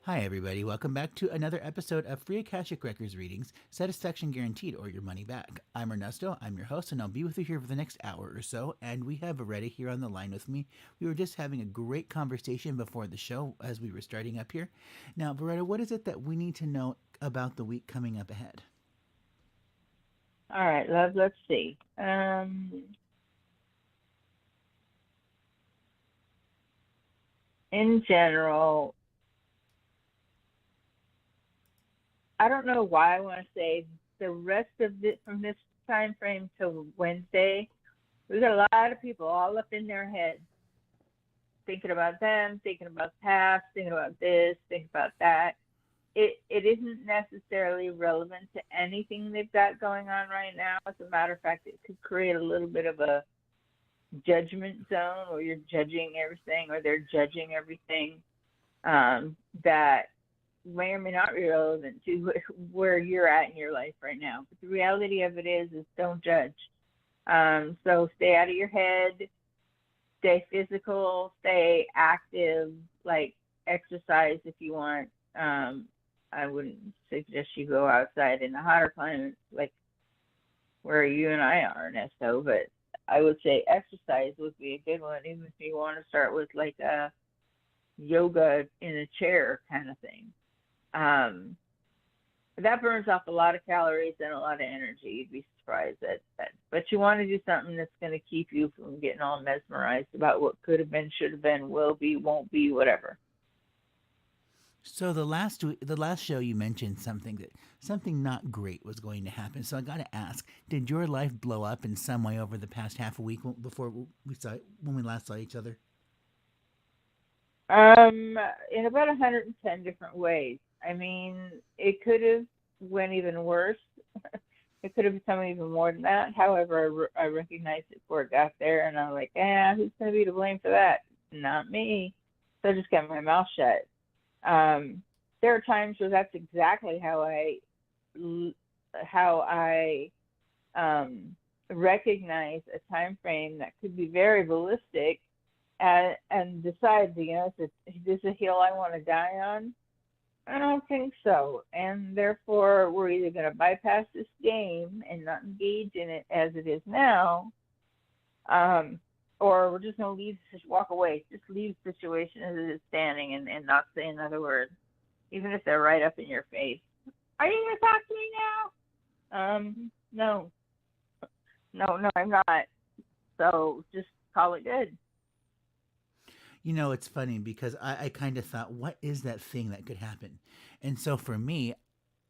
Hi, everybody. Welcome back to another episode of Free Akashic Records readings, satisfaction guaranteed or your money back. I'm Ernesto, I'm your host, and I'll be with you here for the next hour or so. And we have Loretta here on the line with me. We were just having a great conversation before the show as we were starting up here. Now, Loretta, what is it that we need to know about the week coming up ahead? All right, love, let's see. In general, I don't know why I want to say the rest of it from this time frame till Wednesday, we got a lot of people all up in their heads, thinking about them, thinking about the past, thinking about this, thinking about that. It isn't necessarily relevant to anything they've got going on right now. As a matter of fact, it could create a little bit of a judgment zone where you're judging everything or they're judging everything that may or may not be relevant to where you're at in your life right now. But the reality of it is don't judge. So stay out of your head, stay physical, stay active, like exercise if you want. I wouldn't suggest you go outside in the hotter climates like where you and I are, Ernesto, but I would say exercise would be a good one, even if you want to start with like a yoga in a chair kind of thing. Um, that burns off a lot of calories and a lot of energy. You'd be surprised at that. But you want to do something that's going to keep you from getting all mesmerized about what could have been, should have been, will be, won't be, whatever. So the last show you mentioned something not great was going to happen. So I got to ask, did your life blow up in some way over the past half a week before we saw when we last saw each other? In about 110 different ways. I mean, it could have went even worse. It could have become even more than that. However, I recognized it before it got there, and I'm like, who's going to be to blame for that? Not me. So I just kept my mouth shut. Um, there are times where that's exactly how I recognize a time frame that could be very ballistic, and decide, is this a hill I want to die on? I don't think so. And therefore, we're either going to bypass this game and not engage in it as it is now, um, or we're just going to walk away, just leave the situation as it is standing, and not say another word, even if they're right up in your face. Are you going to talk to me now? No, no, no, I'm not. So just call it good. You know, it's funny because I kind of thought, what is that thing that could happen? And so for me,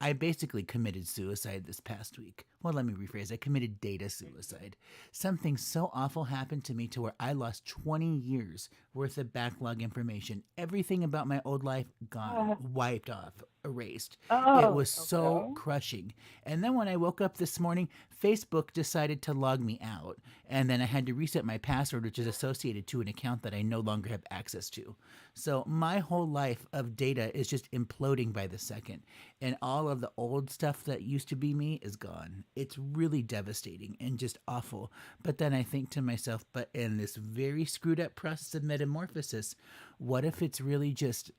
I basically committed suicide this past week. Well, let me rephrase. I committed data suicide. Something so awful happened to me to where I lost 20 years worth of backlog information. Everything about my old life gone, Uh, wiped off, erased. It oh, was so okay. crushing. And then when I woke up this morning, Facebook decided to log me out. And then I had to reset my password, which is associated to an account that I no longer have access to. So my whole life of data is just imploding by the second. And all of the old stuff that used to be me is gone. It's really devastating and just awful. But then I think to myself, but in this very screwed up process of metamorphosis, what if it's really just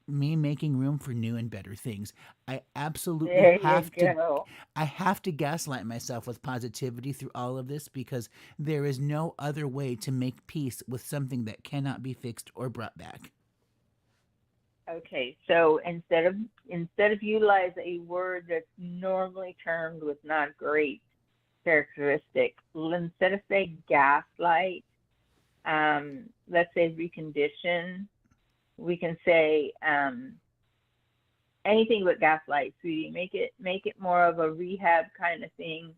me making room for new and better things? I absolutely There you go. I have to gaslight myself with positivity through all of this because there is no other way to make peace with something that cannot be fixed or brought back. Okay, so instead of utilize a word that's normally termed with not great characteristic, instead of say gaslight, let's say recondition, we can say anything but gaslight, sweetie. Make it more of a rehab kind of thing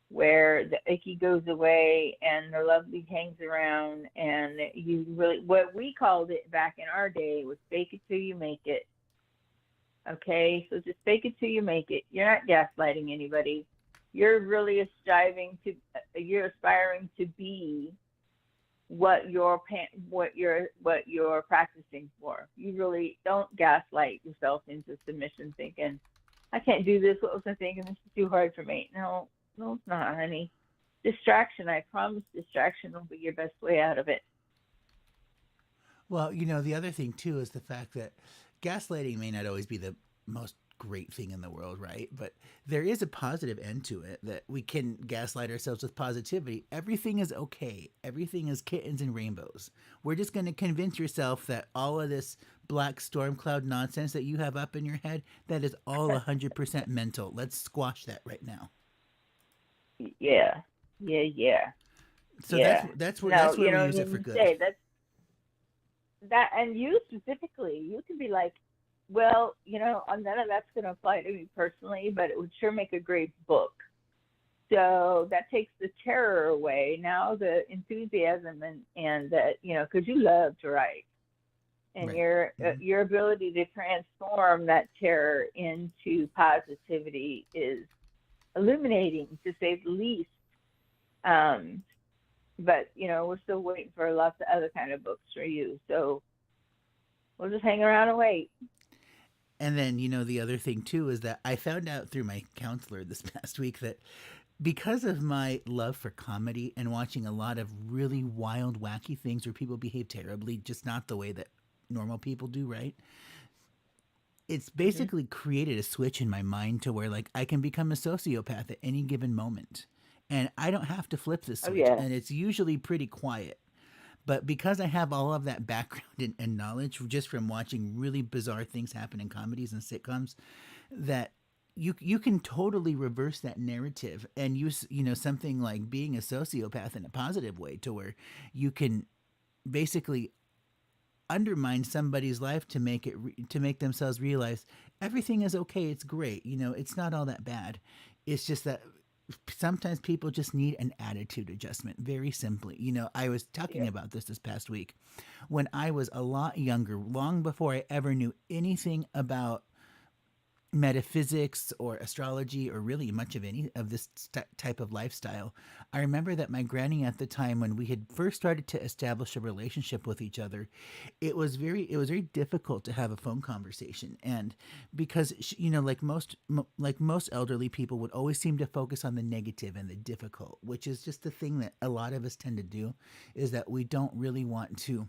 where the icky goes away and the lovely hangs around, and you really, what we called it back in our day was fake it till you make it. Okay, so just fake it till you make it. You're not gaslighting anybody. You're really striving to, you're aspiring to be what you're practicing for. You really don't gaslight yourself into submission, thinking, I can't do this. What was I thinking? This is too hard for me. No, no, it's not, honey. Distraction. I promise. Distraction will be your best way out of it. Well, you know, the other thing too is the fact that gaslighting may not always be the most great thing in the world, right? But there is a positive end to it, that we can gaslight ourselves with positivity. Everything is okay. Everything is kittens and rainbows. We're just going to convince yourself that all of this black storm cloud nonsense that you have up in your head, that is all 100% mental. Let's squash that right now. Yeah, yeah, So that's yeah. that's where No, that's where you we know, use it when for you good. say that, and you specifically, you can be like, well, none of that's going to apply to me personally, but it would sure make a great book. So that takes the terror away. Now the enthusiasm and that, because you love to write, and Right. Hmm. your ability to transform that terror into positivity is illuminating, to say the least. Um, but we're still waiting for lots of other kind of books for you. So we'll just hang around and wait. And then, the other thing too is that I found out through my counselor this past week that because of my love for comedy and watching a lot of really wild, wacky things where people behave terribly, just not the way that normal people do, right? It's Hmm. basically created a switch in my mind to where, like, I can become a sociopath at any given moment. And I don't have to flip this Oh switch. yeah, And it's usually pretty quiet. But because I have all of that background and knowledge just from watching really bizarre things happen in comedies and sitcoms, that you can totally reverse that narrative and use something like being a sociopath in a positive way, to where you can basically undermine somebody's life to to make themselves realize everything is okay, it's great, it's not all that bad. It's just that sometimes people just need an attitude adjustment, very simply. I was talking yeah. about this past week when I was a lot younger, long before I ever knew anything about metaphysics or astrology or really much of any of this type of lifestyle. I remember that my granny at the time, when we had first started to establish a relationship with each other, it was very difficult to have a phone conversation. And because she, like most elderly people would always seem to focus on the negative and the difficult, which is just the thing that a lot of us tend to do, is that we don't really want to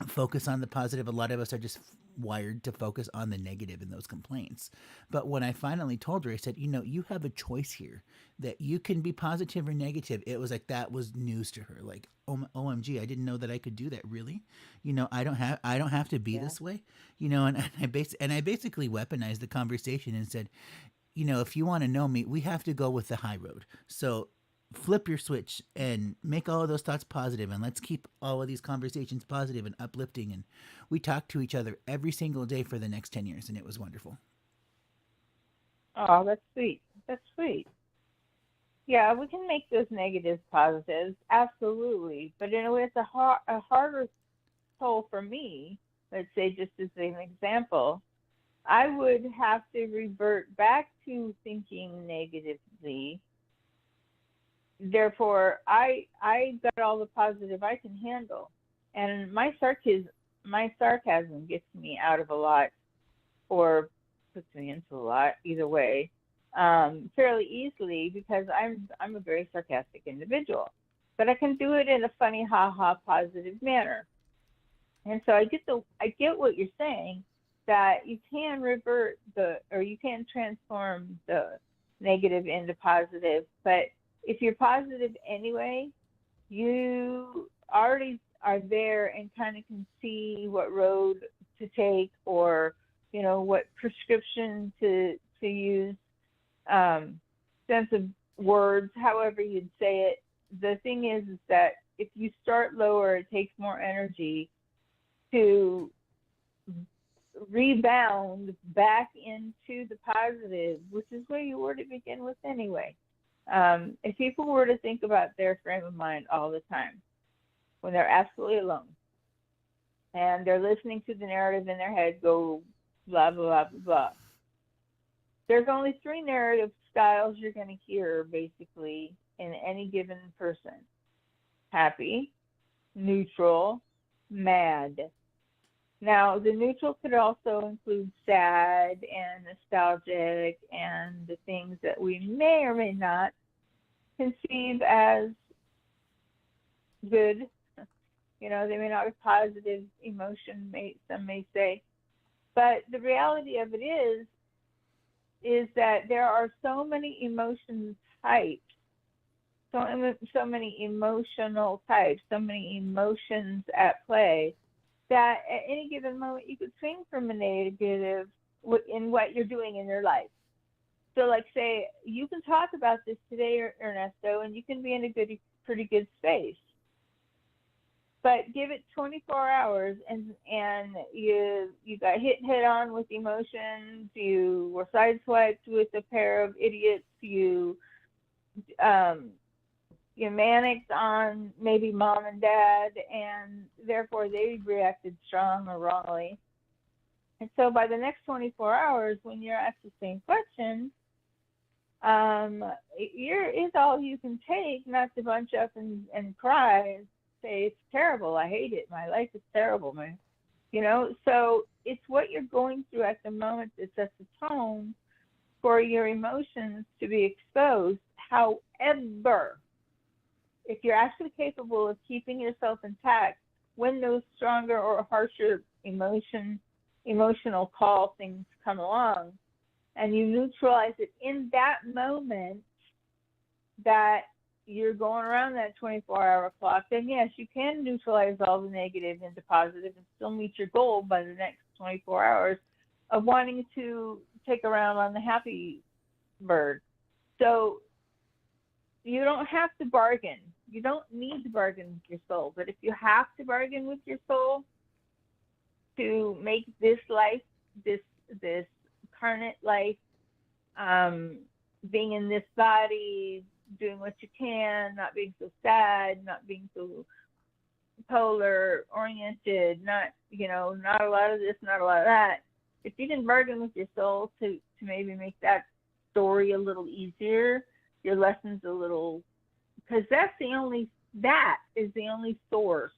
focus on the positive. A lot of us are just wired to focus on the negative in those complaints. But when I finally told her, I said, you have a choice here, that you can be positive or negative. It was like that was news to her. Like, OMG, I didn't know that I could do that. Really? I don't have to be Yeah. this way. And I basically weaponized the conversation and said, if you want to know me, we have to go with the high road. So flip your switch and make all of those thoughts positive, and let's keep all of these conversations positive and uplifting. And we talked to each other every single day for the next 10 years, and it was wonderful. Oh, that's sweet. That's sweet. Yeah, we can make those negatives positives, absolutely. But it's a harder toll for me. Let's say, just as an example, I would have to revert back to thinking negatively. Therefore, I got all the positive I can handle, and my sarcasm gets me out of a lot, or puts me into a lot, either way, fairly easily, because I'm a very sarcastic individual, but I can do it in a funny, ha ha, positive manner. And so I get what you're saying, that you can or you can transform the negative into positive. But if you're positive anyway, you already are there and kind of can see what road to take, or what prescription to use, um, sense of words, however you'd say it. The thing is that if you start lower, it takes more energy to rebound back into the positive, which is where you were to begin with anyway. If people were to think about their frame of mind all the time when they're absolutely alone and they're listening to the narrative in their head go blah, blah, blah, blah, there's only three narrative styles you're going to hear basically in any given person: happy, neutral, mad. Now, the neutral could also include sad and nostalgic and the things that we may or may not conceive as good. They may not be positive emotion, some may say. But the reality of it is that there are so many emotion types, so many emotional types, so many emotions at play that at any given moment you could swing from a negative in what you're doing in your life. So, like, say you can talk about this today, Ernesto, and you can be in a pretty good space. But give it 24 hours, and you got hit head on with emotions. You were sideswiped with a pair of idiots. Um, you manicked on maybe mom and dad, and therefore they reacted strong or wrongly. And so by the next 24 hours, when you're asked the same question, is all you can take, not to bunch up and cry and say it's terrible, I hate it, my life is terrible, man. So it's what you're going through at the moment that sets the tone for your emotions to be exposed. However, if you're actually capable of keeping yourself intact when those stronger or harsher emotional call things come along, and you neutralize it in that moment that you're going around that 24-hour clock, then yes, you can neutralize all the negative into positive and still meet your goal by the next 24 hours of wanting to take a round on the happy bird. So you don't have to bargain. You don't need to bargain with your soul. But if you have to bargain with your soul to make this life, this incarnate life, being in this body, doing what you can, not being so sad, not being so polar oriented, not a lot of this, not a lot of that. If you can bargain with your soul to maybe make that story a little easier, your lessons a little, because that is the only source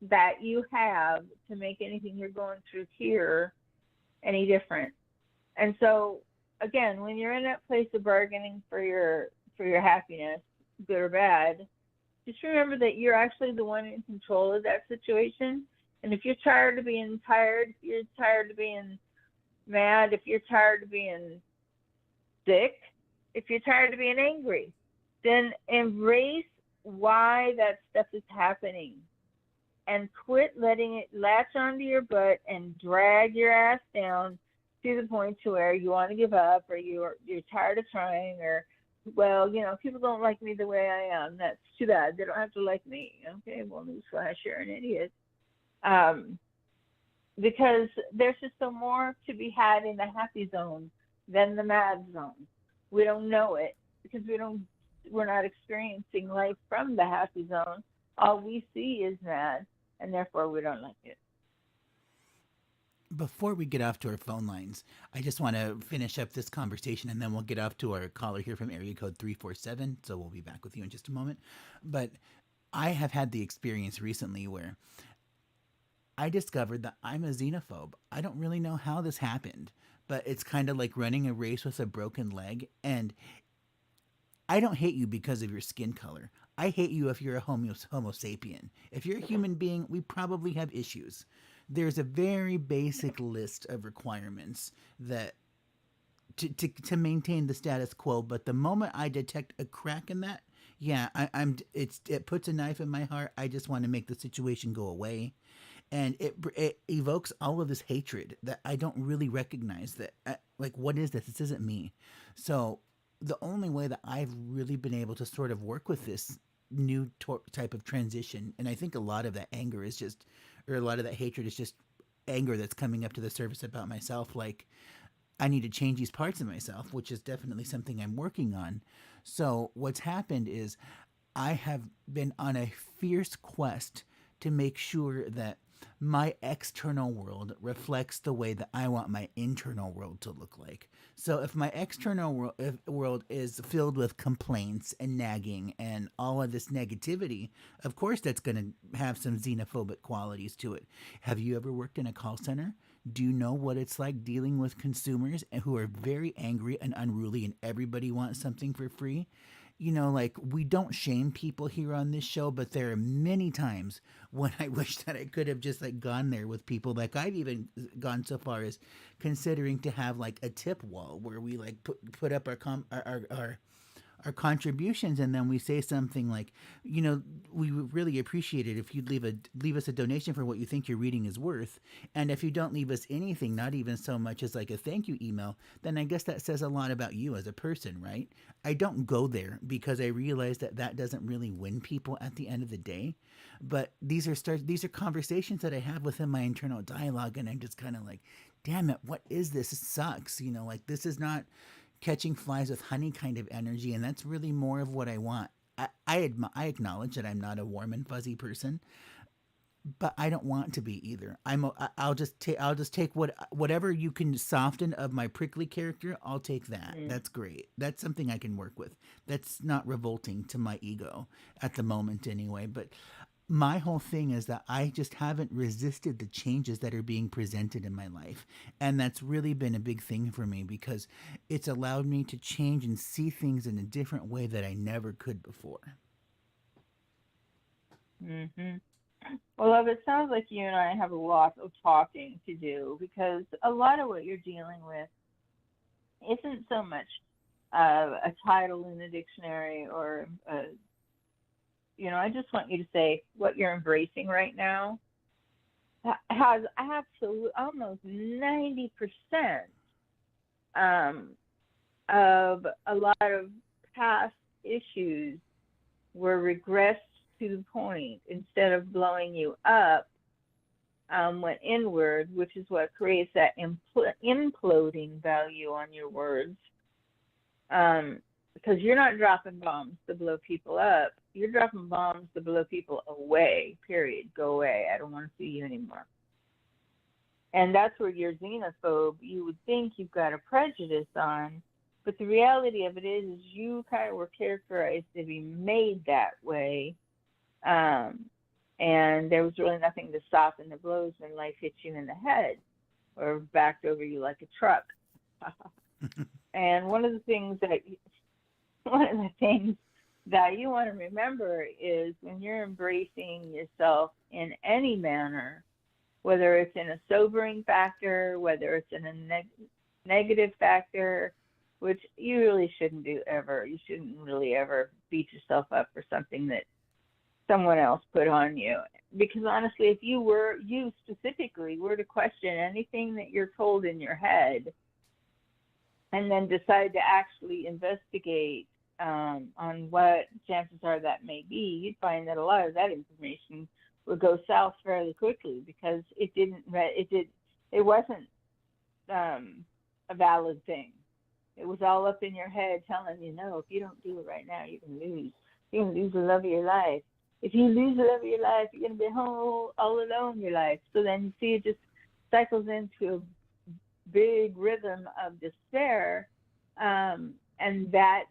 that you have to make anything you're going through here any different. And so again, when you're in that place of bargaining for your happiness, good or bad, just remember that you're actually the one in control of that situation. And if you're tired of being tired, if you're tired of being mad, if you're tired of being sick, if you're tired of being angry, then embrace why that stuff is happening and quit letting it latch onto your butt and drag your ass down to the point to where you want to give up, or you're tired of trying, or, well, people don't like me the way I am. That's too bad. They don't have to like me. Okay, well, newsflash, you're an idiot. Because there's just so more to be had in the happy zone than the mad zone. We don't know it because we're not experiencing life from the happy zone. All we see is mad, and therefore we don't like it. Before we get off to our phone lines, I just want to finish up this conversation and then we'll get off to our caller here from area code 347. So we'll be back with you in just a moment. But I have had the experience recently where I discovered that I'm a xenophobe. I don't really know how this happened, but it's kind of like running a race with a broken leg. And I don't hate you because of your skin color. I hate you if you're a homo sapien. If you're a human being, we probably have issues. There's a very basic list of requirements that to maintain the status quo. But the moment I detect a crack in that, yeah, it puts a knife in my heart. I just want to make the situation go away, and it evokes all of this hatred that I don't really recognize. Like, what is this? This isn't me. So the only way that I've really been able to sort of work with this new type of transition, and I think a lot of that anger is just, or a lot of that hatred is just anger that's coming up to the surface about myself. Like, I need to change these parts of myself, which is definitely something I'm working on. So what's happened is I have been on a fierce quest to make sure that my external world reflects the way that I want my internal world to look like. So if my external world is filled with complaints and nagging and all of this negativity, of course that's going to have some xenophobic qualities to it. Have you ever worked in a call center? Do you know what it's like dealing with consumers who are very angry and unruly and everybody wants something for free? like we don't shame people here on this show, but there are many times when I wish that I could have just like gone there with people. Like I've even gone so far as considering to have like a tip wall where we like put up our contributions, and then we say something like, we would really appreciate it if you'd leave us a donation for what you think your reading is worth. And if you don't leave us anything, not even so much as like a thank you email, then I guess that says a lot about you as a person, right? I don't go there because I realize that that doesn't really win people at the end of the day. But these are conversations that I have within my internal dialogue, and I'm just kind of like, damn it, what is this? It sucks, like this is not catching flies with honey kind of energy, and that's really more of what I want. I acknowledge that I'm not a warm and fuzzy person, but I don't want to be either. I'll just take whatever you can soften of my prickly character. I'll take that. Mm. That's great. That's something I can work with. That's not revolting to my ego at the moment anyway. But my whole thing is that I just haven't resisted the changes that are being presented in my life. And that's really been a big thing for me because it's allowed me to change and see things in a different way that I never could before. Hmm. Well, love, it sounds like you and I have a lot of talking to do because a lot of what you're dealing with isn't so much a title in the dictionary or, I just want you to say what you're embracing right now has absolute almost 90% um, of a lot of past issues were regressed to the point instead of blowing you up, went inward, which is what creates that imploding value on your words. Because you're not dropping bombs to blow people up. You're dropping bombs to blow people away, period. Go away. I don't want to see you anymore. And that's where your xenophobe, you would think you've got a prejudice on. But the reality of it is you kind of were characterized to be made that way. And there was really nothing to soften the blows when life hits you in the head or backed over you like a truck. And one of the things that you want to remember is when you're embracing yourself in any manner, whether it's in a sobering factor, whether it's in a negative factor, which you really shouldn't do ever. You shouldn't really ever beat yourself up for something that someone else put on you. Because honestly, if you specifically were to question anything that you're told in your head and then decide to actually investigate on what chances are that may be, you'd find that a lot of that information would go south fairly quickly because it wasn't a valid thing. It was all up in your head telling you, no, if you don't do it right now, you can lose. You're going to lose the love of your life. If you lose the love of your life, you're going to be home all alone your life. So then you see it just cycles into a big rhythm of despair. And that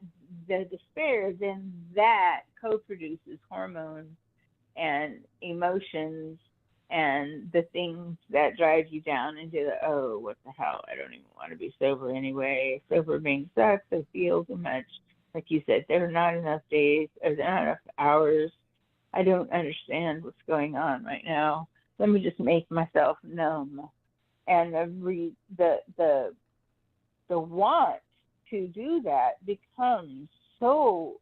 the despair, then that co-produces hormones and emotions and the things that drive you down into the, oh, what the hell, I don't even want to be sober anyway. Sober being sucks, I feel too much. Like you said, there are not enough days, or there are not enough hours. I don't understand what's going on right now. Let me just make myself numb. And the want to do that becomes so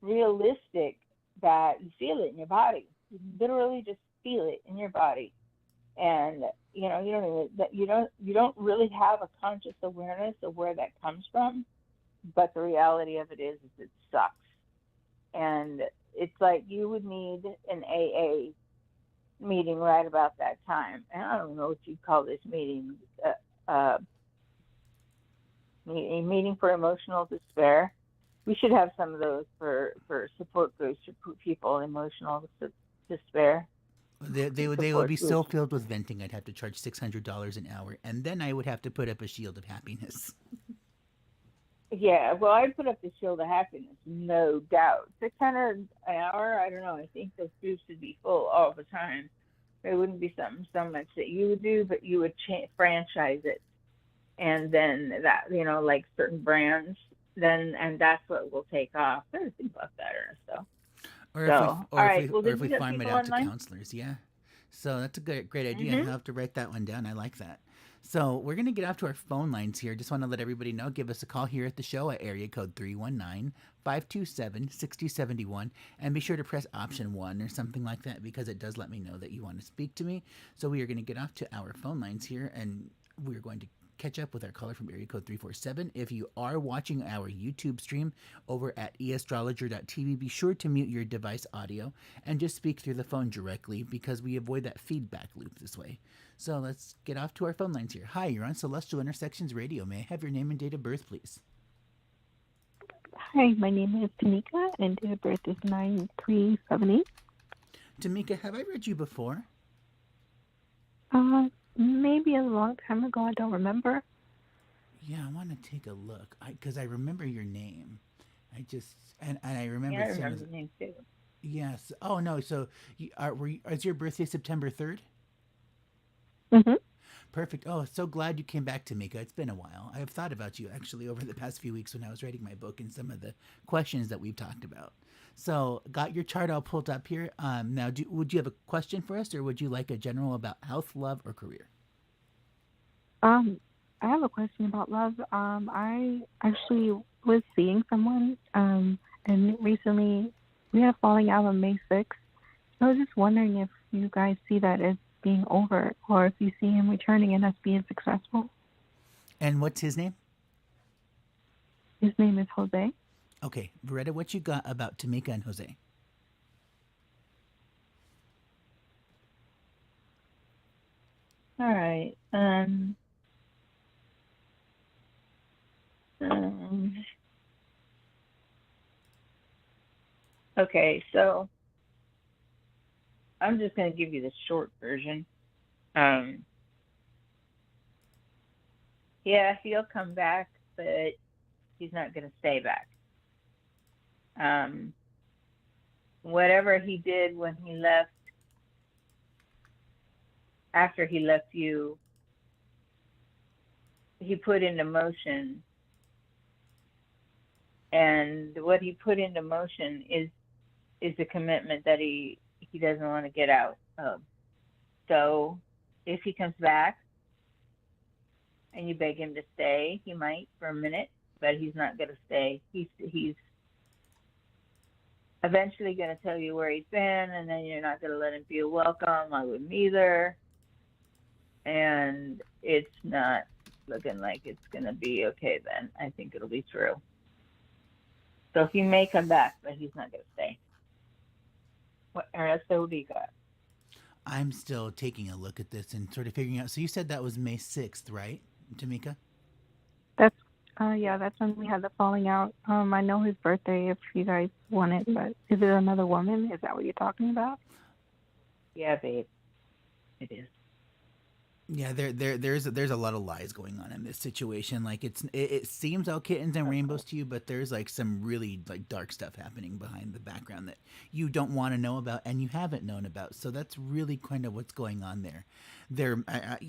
realistic that you feel it in your body. You literally just feel it in your body, and you don't really have a conscious awareness of where that comes from. But the reality of it is it sucks, and it's like you would need an AA meeting right about that time. And I don't know what you call this meeting. A meeting for emotional despair. We should have some of those for support groups for people in emotional despair. They would be so filled with venting. I'd have to charge $600 an hour, and then I would have to put up a shield of happiness. Yeah, well, I'd put up the shield of happiness, no doubt. 600 an hour, I don't know. I think those groups would be full all the time. It wouldn't be something so much that you would do, but you would franchise it, and then that, like certain brands. then and that's what will take off. I think about that, Ernesto. Or if we So, all right. Well, or then if we you got farm it people out to online. counselors, yeah. So that's a great idea. Mm-hmm. I'll have to write that one down. I like that. So we're gonna get off to our phone lines here. Just want to let everybody know. Give us a call here at the show at area code 319-527-6071, and be sure to press option 1 or something like that, because it does let me know that you want to speak to me. So we are going to get off to our phone lines here, and we're going to catch up with our caller from area code 347. If you are watching our YouTube stream over at eastrologer.tv, be sure to mute your device audio and just speak through the phone directly, because we avoid that feedback loop this way. So let's get off to our phone lines here. Hi, you're on Celestial Intersections Radio. May I have your name and date of birth, please? Hi, my name is Tanika, and date of birth is 9378. Tamika, have I read you before? Maybe a long time ago. I don't remember. Yeah, I want to take a look, because I remember your name. I just and I remember Yeah, I some of remember the name too. yes. Oh no, so is your birthday September 3rd? Mm-hmm. Perfect. Oh, so glad you came back, Tamika. It's been a while. I have thought about you actually over the past few weeks when I was writing my book and some of the questions that we've talked about. So, got your chart all pulled up here. Now, would you have a question for us, or would you like a general about health, love, or career? I have a question about love. I actually was seeing someone, and recently we had a falling out on May 6th. I was just wondering if you guys see that as being over, or if you see him returning and us being successful. And what's his name? His name is Jose. Okay, Veretta, what you got about Tamika and Jose? All right. Um, okay, so I'm just going to give you the short version. Um, yeah, he'll come back, but he's not going to stay back. Um, whatever he did when he left, after he left you, he put into motion. And what he put into motion is a commitment that he doesn't want to get out of. So if he comes back and you beg him to stay, he might for a minute, but he's not going to stay. He's eventually going to tell you where he's been, and then you're not going to let him feel welcome. I wouldn't either. And it's not looking like it's going to be okay then. I think it'll be true. So he may come back, but he's not going to stay. What Ernesto, do you got? I'm still taking a look at this and sort of figuring out. So you said that was May 6th, right, Tamika? That's that's when we had the falling out. I know his birthday if you guys want it, but is it another woman? Is that what you're talking about? Yeah, babe, it is. Yeah, there's a lot of lies going on in this situation. Like it seems all kittens and rainbows to you, but there's like some really like dark stuff happening behind the background that you don't want to know about and you haven't known about. So that's really kind of what's going on there.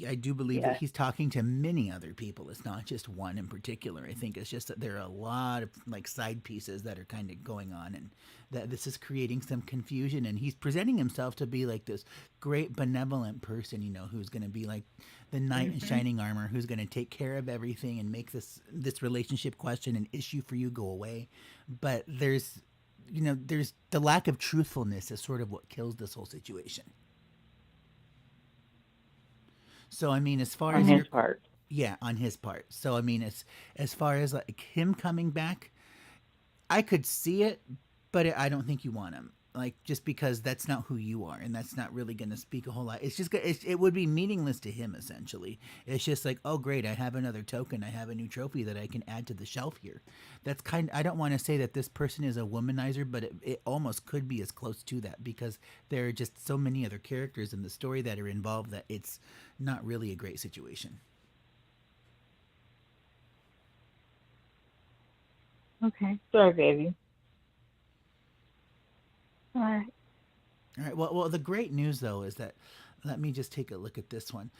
I do believe that Yeah. he's talking to many other people. It's not just one in particular. I think it's just that there are a lot of like side pieces that are kind of going on, and that this is creating some confusion. And he's presenting himself to be like this great benevolent person, who's going to be like the knight in Mm-hmm. shining armor, who's going to take care of everything and make this relationship question and issue for you go away. But there's the lack of truthfulness is sort of what kills this whole situation. So I mean, as far On as his your part. yeah, on his part. So I mean, as far as like him coming back, I could see it, but I don't think you want him. Like just because that's not who you are, and that's not really going to speak a whole lot. It's just it would be meaningless to him essentially. It's just like, oh great, I have another token, I have a new trophy that I can add to the shelf here. That's I don't want to say that this person is a womanizer, but it almost could be as close to that, because there are just so many other characters in the story that are involved that it's not really a great situation. Okay. Sorry, baby. All right. All right. Well, the great news though is that let me just take a look at this one.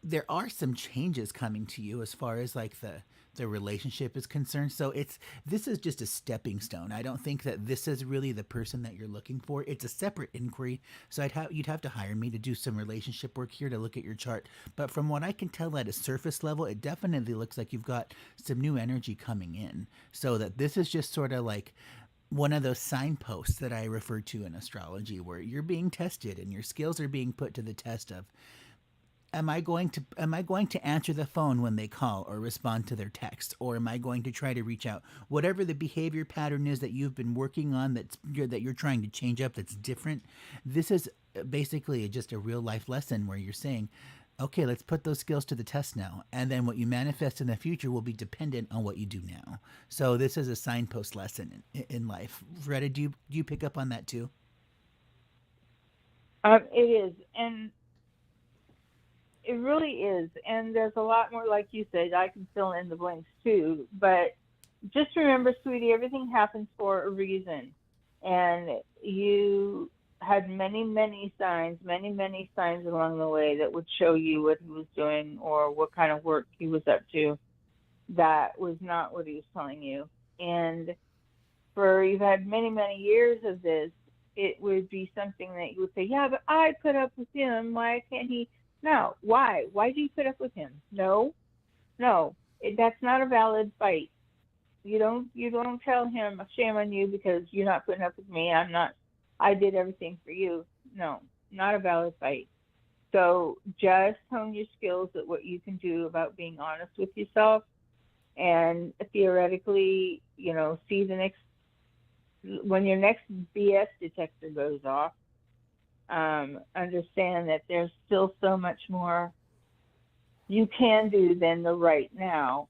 there are some changes coming to you as far as like the relationship is concerned. So it's this is just a stepping stone. I don't think that this is really the person that you're looking for. It's a separate inquiry. So you'd have to hire me to do some relationship work here to look at your chart. But from what I can tell at a surface level, it definitely looks like you've got some new energy coming in. So that this is just sort of like one of those signposts that I refer to in astrology where you're being tested and your skills are being put to the test of am I going to answer the phone when they call or respond to their text, or am I going to try to reach out? Whatever the behavior pattern is that you've been working on that you're trying to change up that's different. This is basically just a real life lesson where you're saying, okay, let's put those skills to the test now, and then what you manifest in the future will be dependent on what you do now. So this is a signpost lesson in life. Retta, do you pick up on that too? It is, and it really is. And there's a lot more, like you said, I can fill in the blanks too. But just remember, sweetie, everything happens for a reason. And you had many, many signs along the way that would show you what he was doing or what kind of work he was up to that was not what he was telling you. And for you've had many, many years of this, it would be something that you would say, yeah, but I put up with him. Why can't he? No. Why? Why do you put up with him? No, no. That's not a valid fight. You don't tell him shame on you because you're not putting up with me. I did everything for you. No, not a valid fight. So just hone your skills at what you can do about being honest with yourself and theoretically, see the next when your next BS detector goes off, understand that there's still so much more you can do than the right now.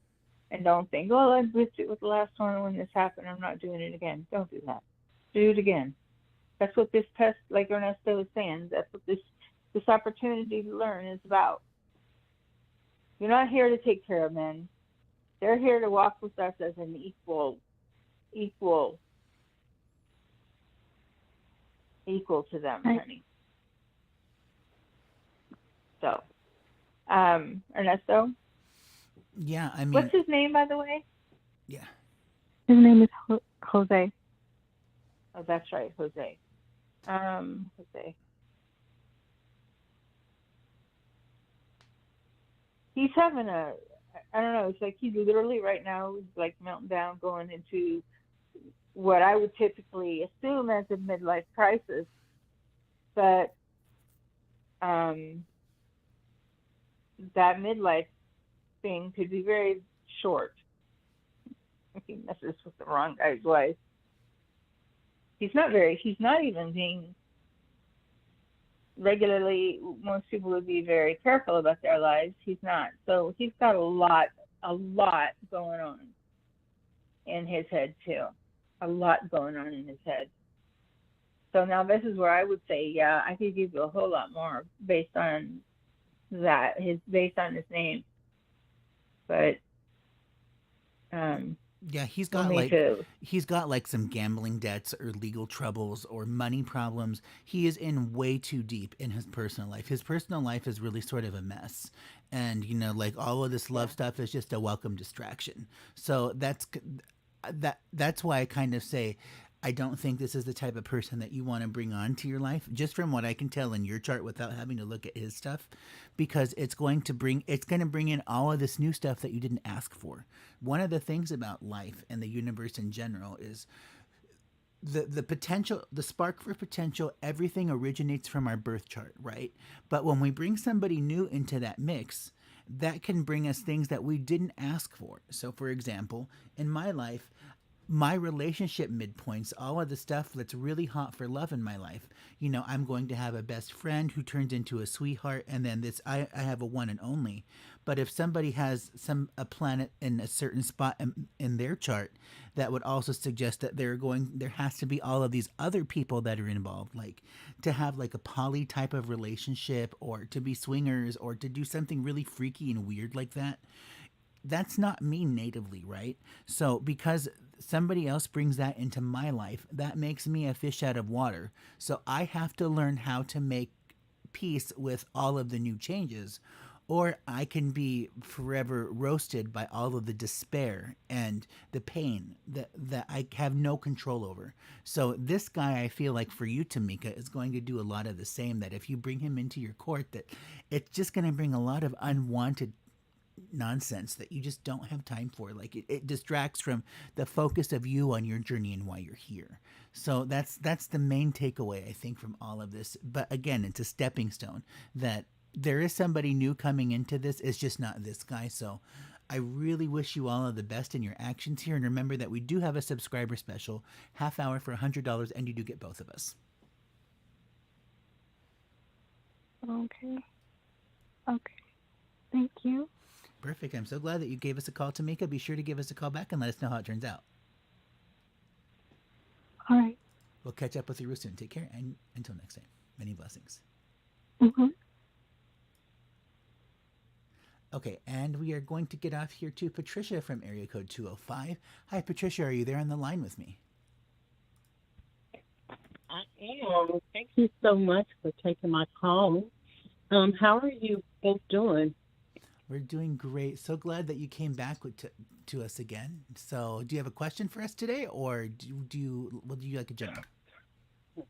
And don't think, well, I missed it with the last one when this happened. I'm not doing it again. Don't do that. Do it again. That's what this test, like Ernesto was saying, that's what this opportunity to learn is about. You're not here to take care of men. They're here to walk with us as an equal to them, honey. So, Ernesto? Yeah, I mean, what's his name, by the way? Yeah. His name is Jose. Oh, that's right, Jose. Jose. He's having I don't know, it's like he's literally right now, like melting down, going into what I would typically assume as a midlife crisis. But that midlife thing could be very short. He messes with the wrong guy's wife. He's not even being regularly, most people would be very careful about their lives. He's not. So he's got a lot going on in his head too. A lot going on in his head. So now this is where I would say, yeah, I could give you a whole lot more based on that, based on his name. But yeah, he's got like some gambling debts or legal troubles or money problems. He is in way too deep in his personal life. His personal life is really sort of a mess. And like all of this love stuff is just a welcome distraction. So that's why I kind of say I don't think this is the type of person that you want to bring on to your life, just from what I can tell in your chart without having to look at his stuff, because it's going to bring in all of this new stuff that you didn't ask for. One of the things about life and the universe in general is the potential, the spark for potential. Everything originates from our birth chart, right? But when we bring somebody new into that mix, that can bring us things that we didn't ask for. So, for example, in my life, my relationship midpoints, all of the stuff that's really hot for love in my life. I'm going to have a best friend who turns into a sweetheart, and then I have a one and only. But if somebody has a planet in a certain spot in their chart, that would also suggest that there has to be all of these other people that are involved, like to have like a poly type of relationship, or to be swingers, or to do something really freaky and weird like that. That's not me natively, right? So because somebody else brings that into my life, that makes me a fish out of water. So I have to learn how to make peace with all of the new changes, or I can be forever roasted by all of the despair and the pain that I have no control over. So this guy, I feel like for you, Tamika, is going to do a lot of the same. That if you bring him into your court, that it's just going to bring a lot of unwanted nonsense that you just don't have time for. Like it distracts from the focus of you on your journey and why you're here. So that's the main takeaway, I think, from all of this. But again, it's a stepping stone that there is somebody new coming into this. It's just not this guy. So I really wish you all of the best in your actions here. And remember that we do have a subscriber special, half hour for $100, and you do get both of us. Okay. Okay. Thank you. Perfect. I'm so glad that you gave us a call, Tamika. Be sure to give us a call back and let us know how it turns out. All right. We'll catch up with you real soon. Take care, and until next time, many blessings. Mm-hmm. Okay, and we are going to get off here to Patricia from area code 205. Hi, Patricia. Are you there on the line with me? I am. Thank you so much for taking my call. How are you both doing? We're doing great. So glad that you came back to us again. So, do you have a question for us today, or do you like a general?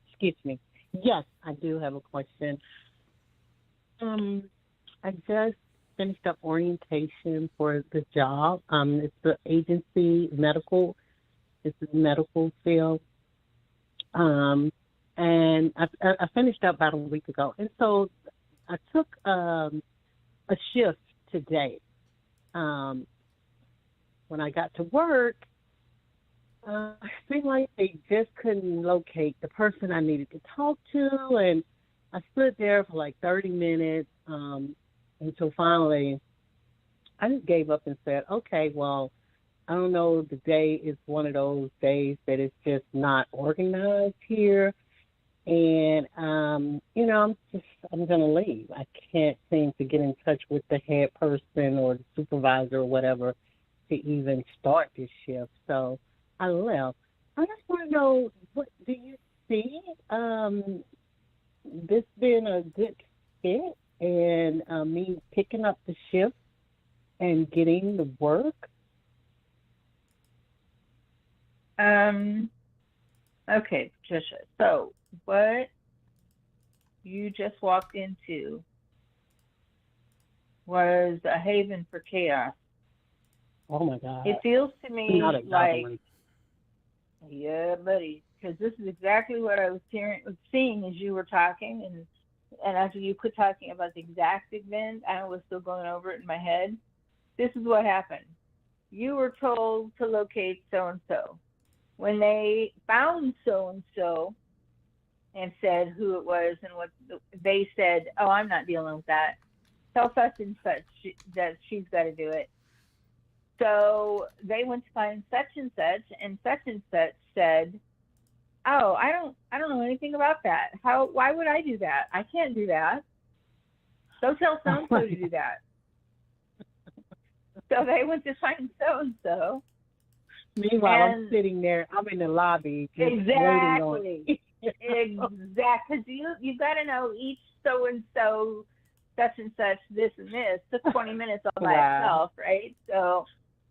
Excuse me. Yes, I do have a question. I just finished up orientation for the job. It's the agency medical. It's the medical field. And I finished up about a week ago. And so I took a shift today. When I got to work, I feel like they just couldn't locate the person I needed to talk to. And I stood there for like 30 minutes until finally I just gave up and said, okay, well, I don't know, the day is one of those days that it's just not organized here. And, I'm going to leave. I can't seem to get in touch with the head person or the supervisor or whatever to even start this shift. So I left. I just want to know, what do you see this being a good fit and me picking up the shift and getting the work? Okay, Patricia. So what you just walked into was a haven for chaos. Oh my God. It feels to me Not a like, goblin. yeah, buddy, because this is exactly what I was seeing as you were talking, and after you quit talking about the exact event, I was still going over it in my head. This is what happened. You were told to locate so-and-so. When they found so-and-so and said who it was and what they said, oh, I'm not dealing with that. Tell such and such that she's got to do it. So they went to find such and such said, oh, I don't know anything about that. Why would I do that? I can't do that. Go tell so-and-so to do that. So they went to find so-and-so. Meanwhile, I'm sitting there. I'm in the lobby. Just Exactly. Exactly. Because you've got to know each so-and-so, such and such, this and this. Took 20 minutes all by itself, right? So,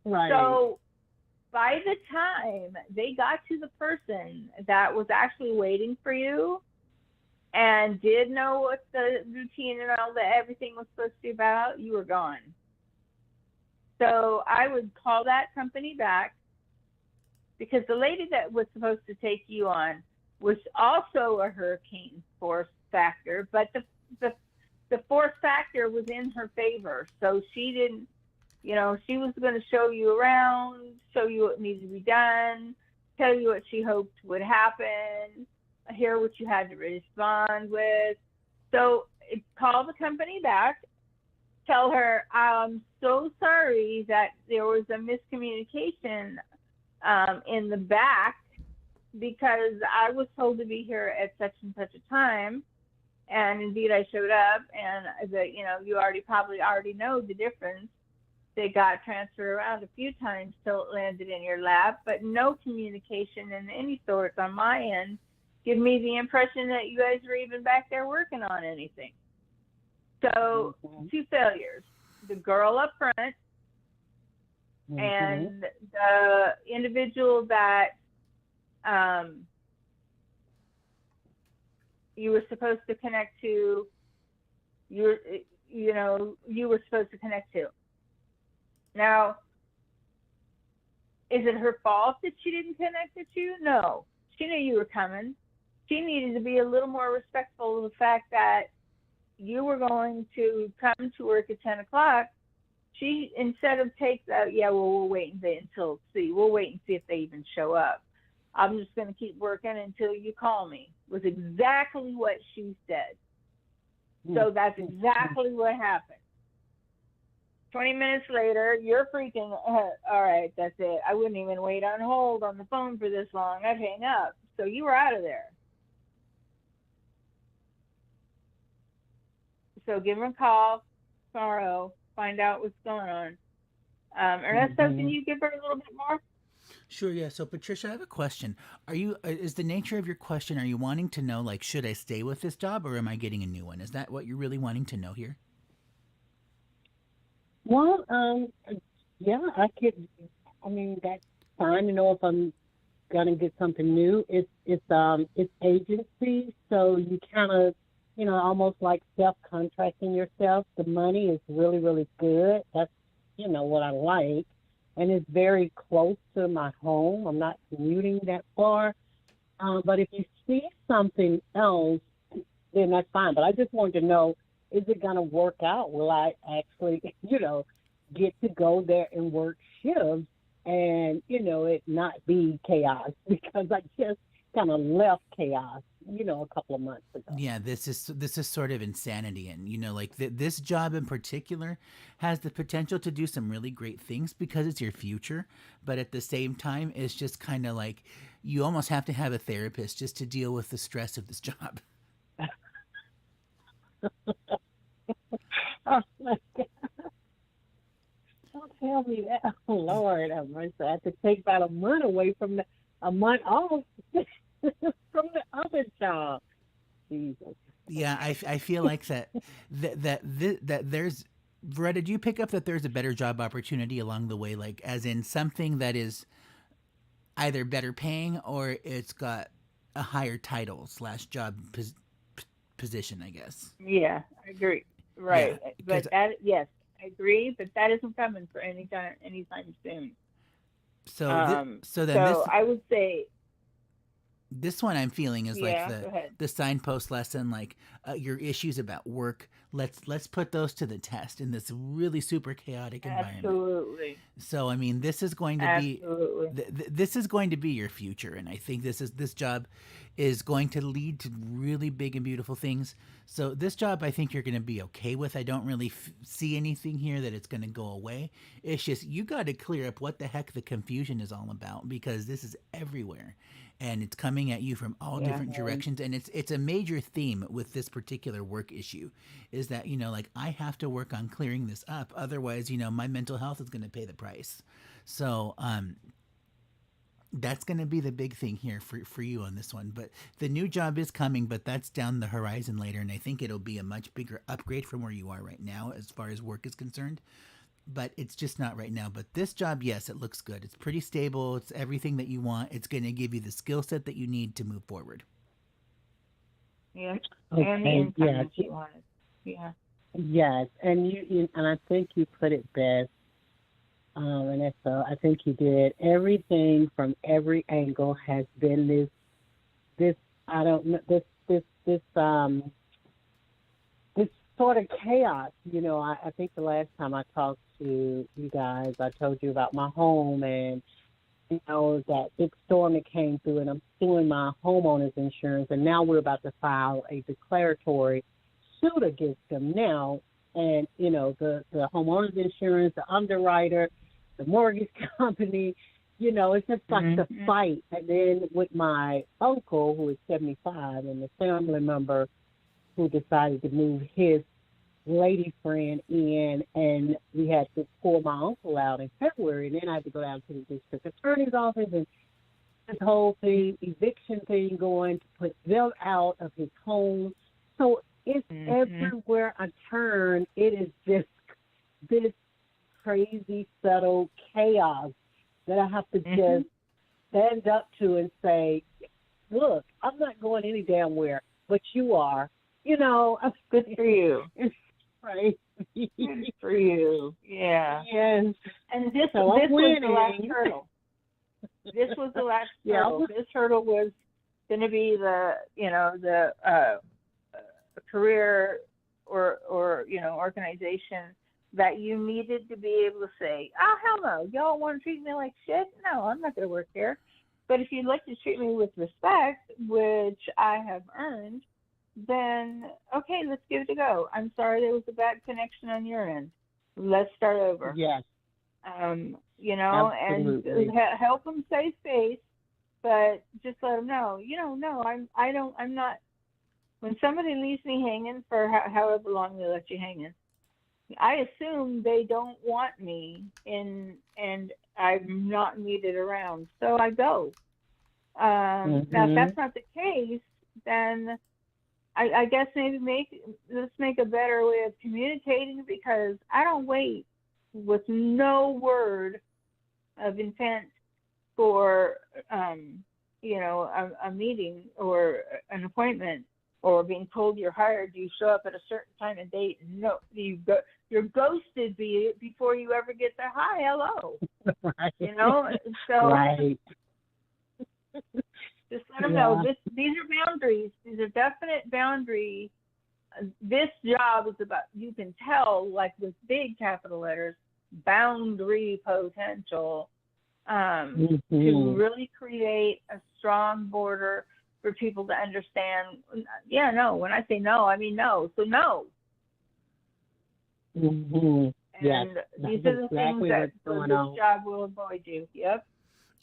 right. So by the time they got to the person that was actually waiting for you and did know what the routine and all that everything was supposed to be about, you were gone. So I would call that company back, because the lady that was supposed to take you on was also a hurricane force factor, but the force factor was in her favor. So she didn't, she was going to show you around, show you what needed to be done, tell you what she hoped would happen, hear what you had to respond with. So call the company back, tell her, I'm so sorry that there was a miscommunication in the back, because I was told to be here at such and such a time, and indeed I showed up, and you probably already know the difference. They got transferred around a few times till it landed in your lap, but no communication in any sort on my end give me the impression that you guys were even back there working on anything. So two failures: the girl up front Mm-hmm. and the individual that you were supposed to connect to. You were supposed to connect to. Now, is it her fault that she didn't connect with you? No, she knew you were coming. She needed to be a little more respectful of the fact that you were going to come to work at 10 o'clock. She, instead of take that, yeah, well, we'll wait we'll wait and see if they even show up. I'm just going to keep working until you call me, was exactly what she said. So that's exactly what happened. 20 minutes later, you're freaking, all right, that's it. I wouldn't even wait on hold on the phone for this long. I'd hang up. So you were out of there. So give her a call tomorrow, find out what's going on. Ernesto, can you give her a little bit more? Sure, yeah. So, Patricia, I have a question. Is the nature of your question, are you wanting to know, like, should I stay with this job or am I getting a new one? Is that what you're really wanting to know here? Well, yeah, I mean, that's fine to know if I'm gonna get something new. It's agency, so you kind of, almost like self-contracting yourself. The money is really, really good. That's, what I like. And it's very close to my home. I'm not commuting that far. But if you see something else, then that's fine. But I just wanted to know, is it going to work out? Will I actually, get to go there and work shifts and, it not be chaos? Because I just kind of left chaos, a couple of months ago. Yeah, this is sort of insanity, and like this job in particular has the potential to do some really great things because it's your future, but at the same time, it's just kind of like you almost have to have a therapist just to deal with the stress of this job. Oh my God. Don't tell me that. Oh Lord, I have to take about a month off from the other job. Jesus. Yeah, I feel like that there's Veretta, did you pick up that there's a better job opportunity along the way, like as in something that is either better paying or it's got a higher title / job position, I guess. Yeah, I agree. Right. Yeah, But that, yes, I agree, but that isn't coming for anytime soon. so So then I would say, this one I'm feeling is like go ahead. the signpost lesson, like your issues about work. Let's put those to the test in this really super chaotic environment. Absolutely. So I mean, this is going to be this is going to be your future, and I think this job is going to lead to really big and beautiful things. So this job, I think you're going to be okay with. I don't really see anything here that it's going to go away. It's just you got to clear up what the heck the confusion is all about, because this is everywhere. And it's coming at you from all different directions, and it's a major theme with this particular work issue, is that like I have to work on clearing this up, otherwise my mental health is going to pay the price. So that's going to be the big thing here for you on this one. But the new job is coming, but that's down the horizon later, and I think it'll be a much bigger upgrade from where you are right now as far as work is concerned. But it's just not right now. But this job, yes, it looks good. It's pretty stable. It's everything that you want. It's going to give you the skill set that you need to move forward. Yeah. Okay. And the income that you wanted. Yeah. Yes, and and I think you put it best, Vanessa. I think you did. Everything from every angle has been this I don't know this sort of chaos. I think the last time I talked to you guys, I told you about my home and that big storm that came through, and I'm suing my homeowner's insurance, and now we're about to file a declaratory suit against them now. And the homeowner's insurance, the underwriter, the mortgage company, it's just like the fight. And then with my uncle, who is 75, and the family member who decided to move his lady friend in, and we had to pull my uncle out in February, and then I had to go down to the district attorney's office, and this whole thing, eviction thing going to put them out of his home. So It's Mm-hmm. everywhere I turn. It is just this crazy, subtle chaos that I have to Mm-hmm. just stand up to and say, look, I'm not going any damn where, but you are. You know, Good for you. it's crazy. Good for you. Yeah. Yes. And this So I'm was the last winning. hurdle. This was the last Yeah. hurdle. This hurdle was going to be the career or organization that you needed to be able to say, oh hell no, y'all want to treat me like shit? No, I'm not going to work there. But if you'd like to treat me with respect, which I have earned, then okay, let's give it a go. I'm sorry there was a bad connection on your end. Let's start over. Yes. And Absolutely. help them save face, but just let them know, no, I'm not. When somebody leaves me hanging for however long they let you hanging, I assume they don't want me and I'm not needed around, so I go. Now, if Mhm. that's not the case, then I guess maybe let's make a better way of communicating, because I don't wait with no word of intent for a meeting or an appointment, or being told you're hired. You show up at a certain time and date. No, you're ghosted before you ever get the hi, hello. Right. So Right. just let them know Yeah. these are boundaries. These are definite boundaries. This job is about, you can tell, like with big capital letters, boundary potential, to Mhm. really create a strong border for people to understand. Yeah, no, when I say no, I mean no. So no. Mhm. Yes. And these That's are the things exactly that what's going this on. job will avoid you. Yep.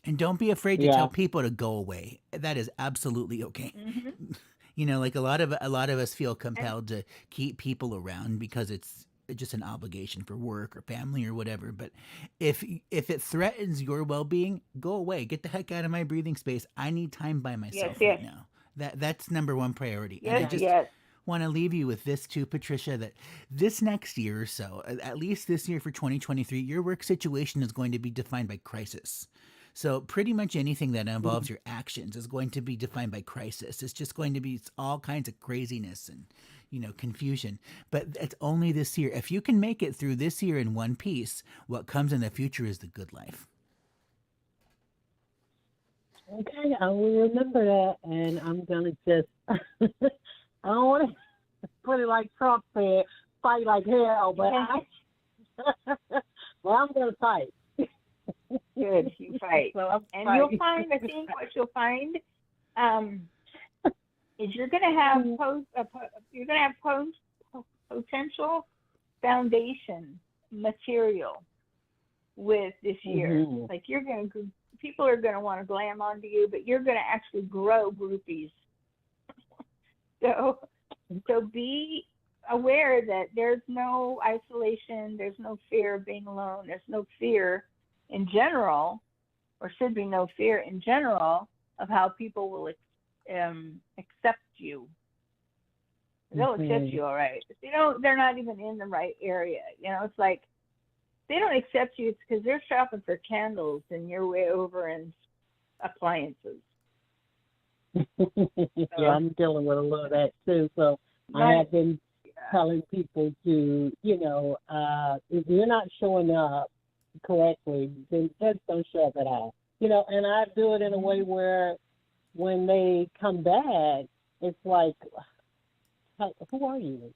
And don't be afraid to tell Yeah. people to go away. That is absolutely okay. Hmm. Like a lot of us feel And compelled to keep people around because it's just an obligation for work or family or whatever. But if it threatens your well-being, go away. Get the heck out of my breathing space. I need time by yes, myself right yes, now. That's number one priority. And I yes, Yes. just yes, want to leave you with this too, Patricia, that this next year or so, at least this year for 2023, your work situation is going to be defined by crisis. So pretty much anything that involves your actions is going to be defined by crisis. It's just going to be all kinds of craziness and confusion. But it's only this year. If you can make it through this year in one piece, what comes in the future is the good life. Okay, I will remember that, and I'm gonna just. I don't want to put it like Trump said, fight like hell, but yeah. well, I'm gonna fight. Good, you fight, So I'm and you'll fighting. find. I think what you'll find, um, is you're going to have potential foundation material with this year. Mm-hmm. Like people are going to want to glam onto you, but you're going to actually grow groupies. So, so be aware that there's no isolation, there's no fear of being alone, there's no fear in general, or should be no fear in general of how people will accept you. They'll accept Mm-hmm. you all right. If they're not even in the right area. It's like they don't accept you. It's because they're shopping for candles and you're way over in appliances. Yeah, So, I'm dealing with a little of that too. So I not, have been yeah. telling people to, if you're not showing up correctly, then just don't show up at all. And I do it in a way Mm-hmm. where when they come back, it's like, who are you?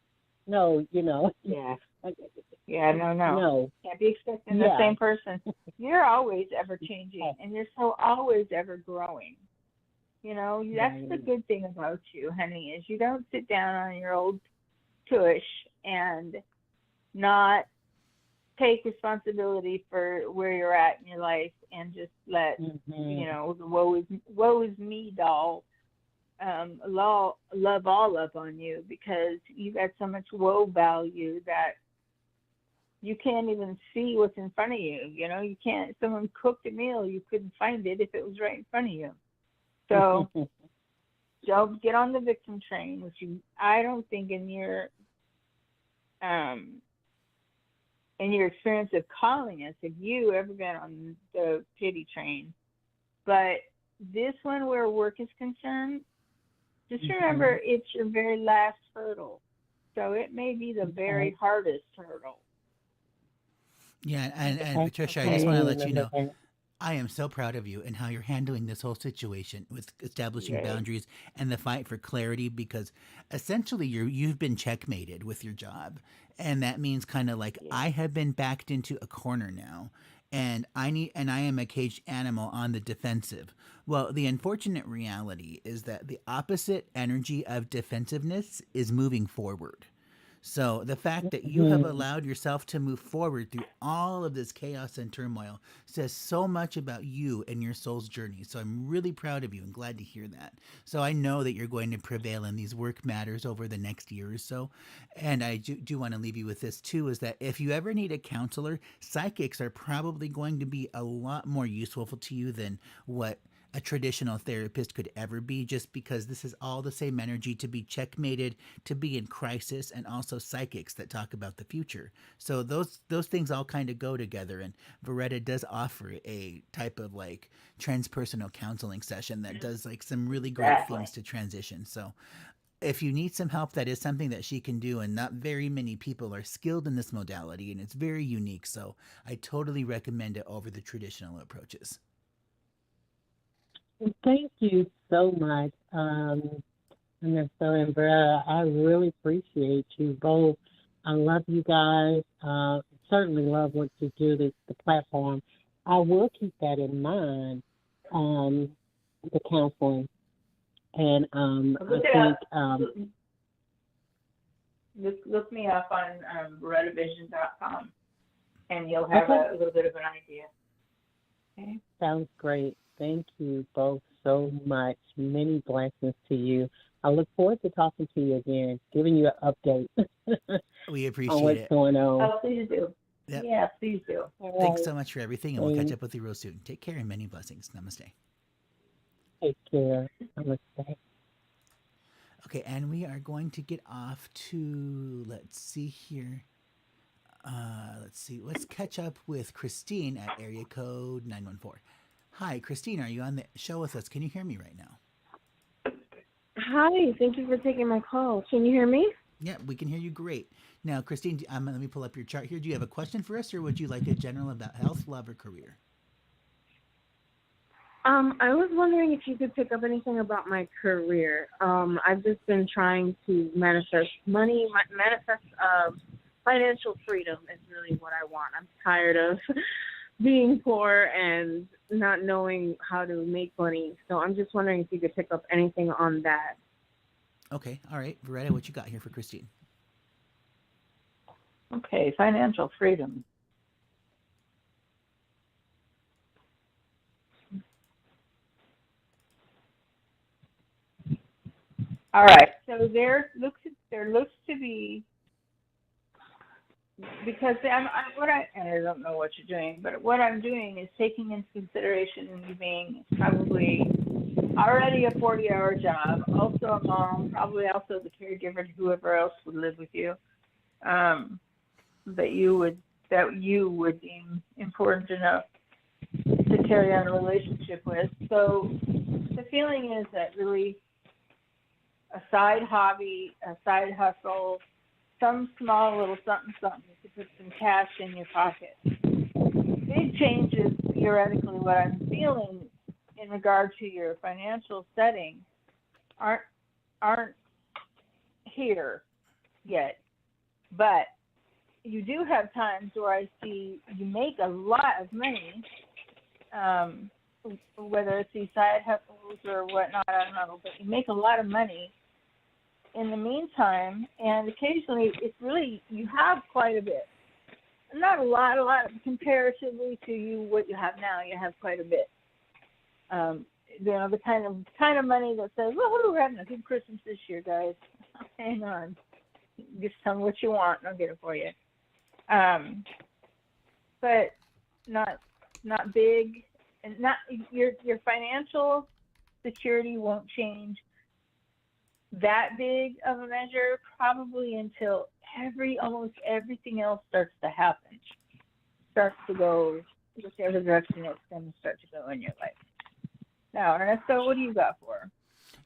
No, Yeah. Yeah, no. no, Can't be expecting the yeah, same person. You're always ever changing and you're so always ever growing. That's the right. good thing about you, honey, is you don't sit down on your old tush and not take responsibility for where you're at in your life and just let, Mm-hmm. the woe is me doll love all up on you, because you got so much woe value that you can't even see what's in front of you. You can't. Someone cooked a meal, you couldn't find it if it was right in front of you. So don't get on the victim train, which I don't think in your experience of calling us, have you ever been on the pity train? But this one where work is concerned, just remember it's your very last hurdle. So it may be the very hardest hurdle. Yeah, and Patricia, I just want to let you know, I am so proud of you and how you're handling this whole situation with establishing boundaries and the fight for clarity, because essentially you've been checkmated with your job. And that means kind of like I have been backed into a corner now, and I am a caged animal on the defensive. Well, the unfortunate reality is that the opposite energy of defensiveness is moving forward. So the fact that you have allowed yourself to move forward through all of this chaos and turmoil says so much about you and your soul's journey. So I'm really proud of you and glad to hear that. So I know that you're going to prevail in these work matters over the next year or so. And I do want to leave you with this too, is that if you ever need a counselor, psychics are probably going to be a lot more useful to you than what a traditional therapist could ever be, just because this is all the same energy to be checkmated, to be in crisis, and also psychics that talk about the future. So those things all kind of go together, and Veretta does offer a type of like transpersonal counseling session that does like some really great things to transition. So if you need some help, that is something that she can do, and not very many people are skilled in this modality, and it's very unique. So I totally recommend it over the traditional approaches. Thank you so much, Ernesto and Brad. I really appreciate you both. I love you guys. Certainly love what you do, the platform. I will keep that in mind, the counseling. And Look me up on BerettaVision.com, and you'll have a little bit of an idea. Okay. Sounds great. Thank you both so much. Many blessings to you. I look forward to talking to you again, giving you an update We appreciate on what's going on. Oh, please do. Yep. Yeah, please do. Thanks so much for everything, and we'll catch up with you real soon. Take care and many blessings. Namaste. Take care. Namaste. Okay, and we are going to get off to, let's see here. Let's catch up with Christine at area code 914. Hi, Christine, are you on the show with us? Can you hear me right now? Hi, thank you for taking my call. Can you hear me? Yeah, we can hear you great. Now, Christine, let me pull up your chart here. Do you have a question for us, or would you like a general about health, love, or career? I was wondering if you could pick up anything about my career. I've just been trying to manifest money, manifest financial freedom is really what I want. I'm tired of being poor and not knowing how to make money. So I'm just wondering if you could pick up anything on that. Okay, all right. Veretta, what you got here for Christine? Okay, financial freedom. All right, so there looks to be, because I don't know what you're doing, but what I'm doing is taking into consideration you being probably already a 40-hour job, also a mom, probably also the caregiver to whoever else would live with you, that you would deem important enough to carry on a relationship with. So the feeling is that really a side hobby, a side hustle, some small little something to put some cash in your pocket. Big changes, theoretically, what I'm feeling in regard to your financial setting aren't here yet. But you do have times where I see you make a lot of money, whether it's these side hustles or whatnot, I don't know, but you make a lot of money in the meantime, and occasionally it's really, you have quite a bit. Not a lot, comparatively to what you have now, you have quite a bit. The kind of money that says, well, we're having a good Christmas this year, guys. Hang on. Just tell me what you want and I'll get it for you. But not big, and not your financial security won't change that big of a measure probably until almost everything else starts to happen, starts to go whichever direction it's going to start to go in your life. Now, Ernesto, what do you got for her?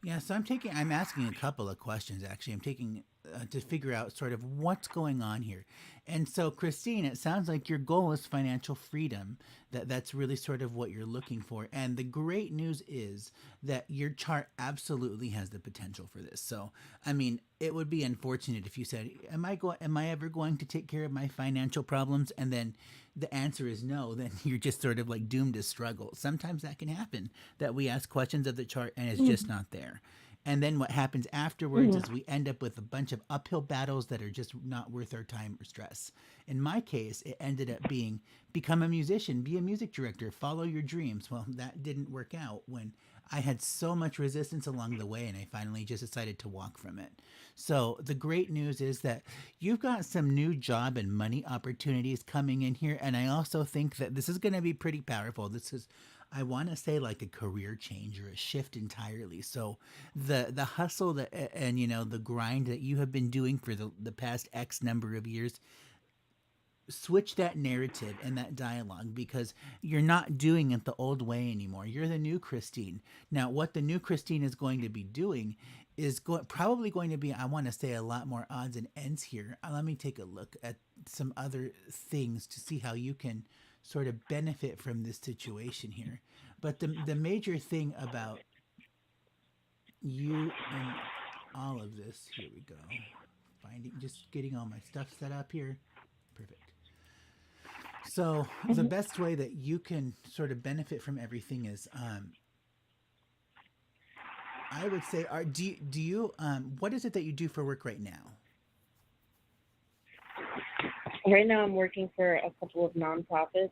Yeah, so I'm asking a couple of questions actually. I'm taking to figure out sort of what's going on here. And so, Christine, it sounds like your goal is financial freedom. That's really sort of what you're looking for. And the great news is that your chart absolutely has the potential for this. So, I mean, it would be unfortunate if you said, am I ever going to take care of my financial problems?" And then the answer is no, then you're just sort of like doomed to struggle. Sometimes that can happen, that we ask questions of the chart and it's just not there. And then what happens afterwards is we end up with a bunch of uphill battles that are just not worth our time or stress. In my case, it ended up being become a musician, be a music director, follow your dreams. Well, that didn't work out when I had so much resistance along the way and I finally just decided to walk from it. So the great news is that you've got some new job and money opportunities coming in here. And I also think that this is going to be pretty powerful. This is, I want to say, like a career change or a shift entirely. So the hustle that and the grind that you have been doing for the past X number of years, switch that narrative and that dialogue because you're not doing it the old way anymore. You're the new Christine. Now, what the new Christine is going to be doing is probably going to be, I want to say, a lot more odds and ends here. Let me take a look at some other things to see how you can sort of benefit from this situation here. But the major thing about you and all of this, here we go. Just getting all my stuff set up here. Perfect. So the best way that you can sort of benefit from everything is, I would say, do you what is it that you do for work right now? Right now, I'm working for a couple of nonprofits,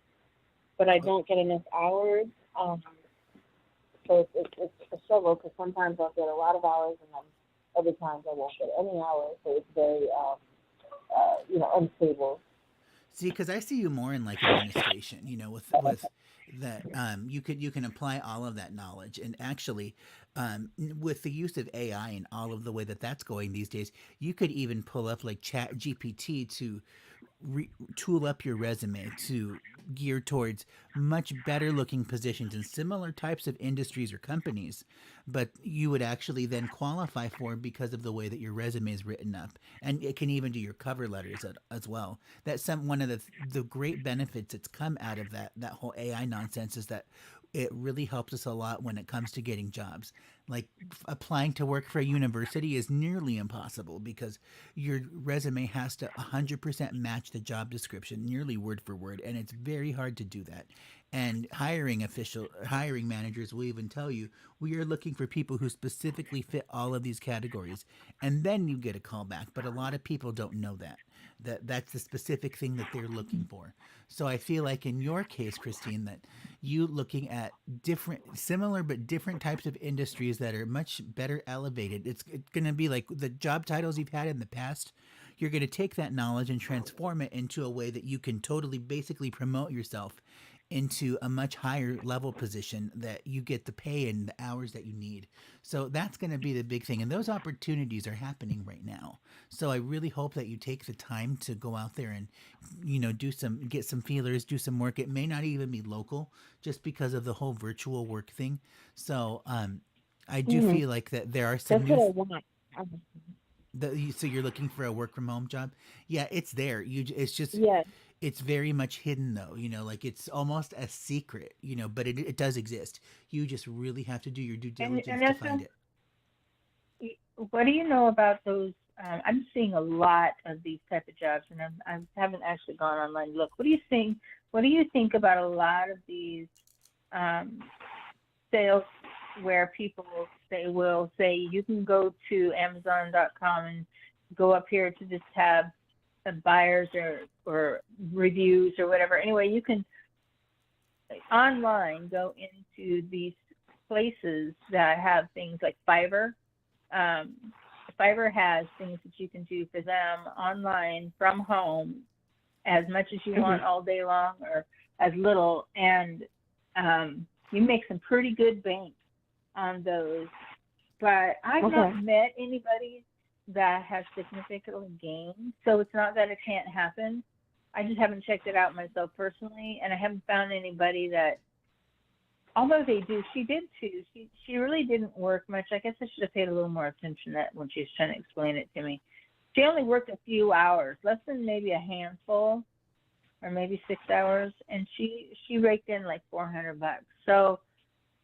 but I don't get enough hours. So it's a struggle because sometimes I'll get a lot of hours, and then other times I won't get any hours. So it's very, unstable. See, because I see you more in like administration, with that you can apply all of that knowledge, and actually, with the use of AI and all of the way that that's going these days, you could even pull up like Chat GPT to tool up your resume to gear towards much better looking positions in similar types of industries or companies, but you would actually then qualify for because of the way that your resume is written up, and it can even do your cover letters as well. That's one of the great benefits that's come out of that whole AI nonsense is that it really helps us a lot when it comes to getting jobs. Like applying to work for a university is nearly impossible because your resume has to 100% match the job description, nearly word for word, and it's very hard to do that. And hiring managers will even tell you, we are looking for people who specifically fit all of these categories, and then you get a call back. But a lot of people don't know that's the specific thing that they're looking for. So I feel like in your case, Christine, that you looking at similar but different types of industries that are much better elevated. It's going to be like the job titles you've had in the past. You're going to take that knowledge and transform it into a way that you can totally basically promote yourself into a much higher level position that you get the pay and the hours that you need. So that's going to be the big thing. And those opportunities are happening right now. So I really hope that you take the time to go out there and, get some feelers, do some work. It may not even be local just because of the whole virtual work thing. So I do feel like that there are some That's what I want. so you're looking for a work from home job? Yeah, it's there. It's just, Yes. it's very much hidden though, like it's almost a secret, but it does exist. You just really have to do your due diligence to Ernesto, find it. what do you know about those? I'm seeing a lot of these type of jobs, and I haven't actually gone online to look. What do you think? What do you think about a lot of these sales where people will say you can go to Amazon.com and go up here to this tab of buyers or reviews or whatever. Anyway, you can online go into these places that have things like Fiverr. Fiverr has things that you can do for them online from home as much as you want all day long or as little, and you make some pretty good bank on those but I've Okay. not met anybody that has significantly gained. So it's not that it can't happen. I just haven't checked it out myself personally, and I haven't found anybody that. Although they do, she did too. She really didn't work much. I guess I should have paid a little more attention to that when she was trying to explain it to me. She only worked a few hours, less than maybe a handful, or maybe 6 hours, and she raked in like $400. So,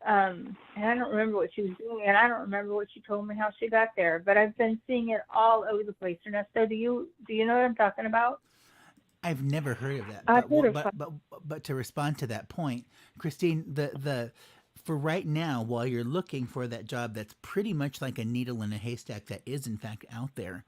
and I don't remember what she was doing, and I don't remember what she told me how she got there. But I've been seeing it all over the place. Ernesto, do you know what I'm talking about? I've never heard of that, I've heard of but to respond to that point, Christine, the for right now, while you're looking for that job that's pretty much like a needle in a haystack that is in fact out there,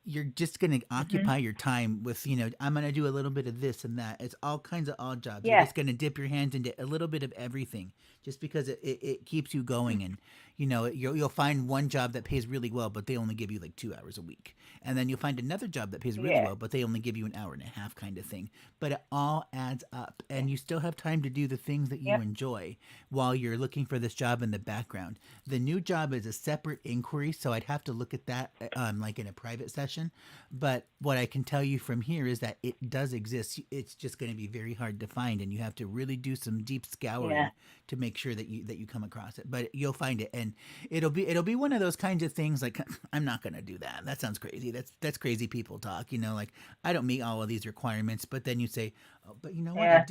you're just going to Hmm. occupy your time with, I'm going to do a little bit of this and that. It's all kinds of odd jobs. You're Yes. just going to dip your hands into a little bit of everything just because it keeps you going. And, you'll find one job that pays really well, but they only give you like 2 hours a week. And then you'll find another job that pays really Yes. well, but they only give you an hour and a half kind of thing. But it all adds up. And you still have time to do the things that you Yep. enjoy while you're looking for this job in the background. The new job is a separate inquiry, so I'd have to look at that like in a private session. But what I can tell you from here is that it does exist. It's just going to be very hard to find, and you have to really do some deep scouring Yeah. to make sure that you come across it. But you'll find it, and it'll be one of those kinds of things like I'm not going to do that. That sounds crazy. That's crazy people talk. Like I don't meet all of these requirements. But then you say, oh, but you know what? Yeah.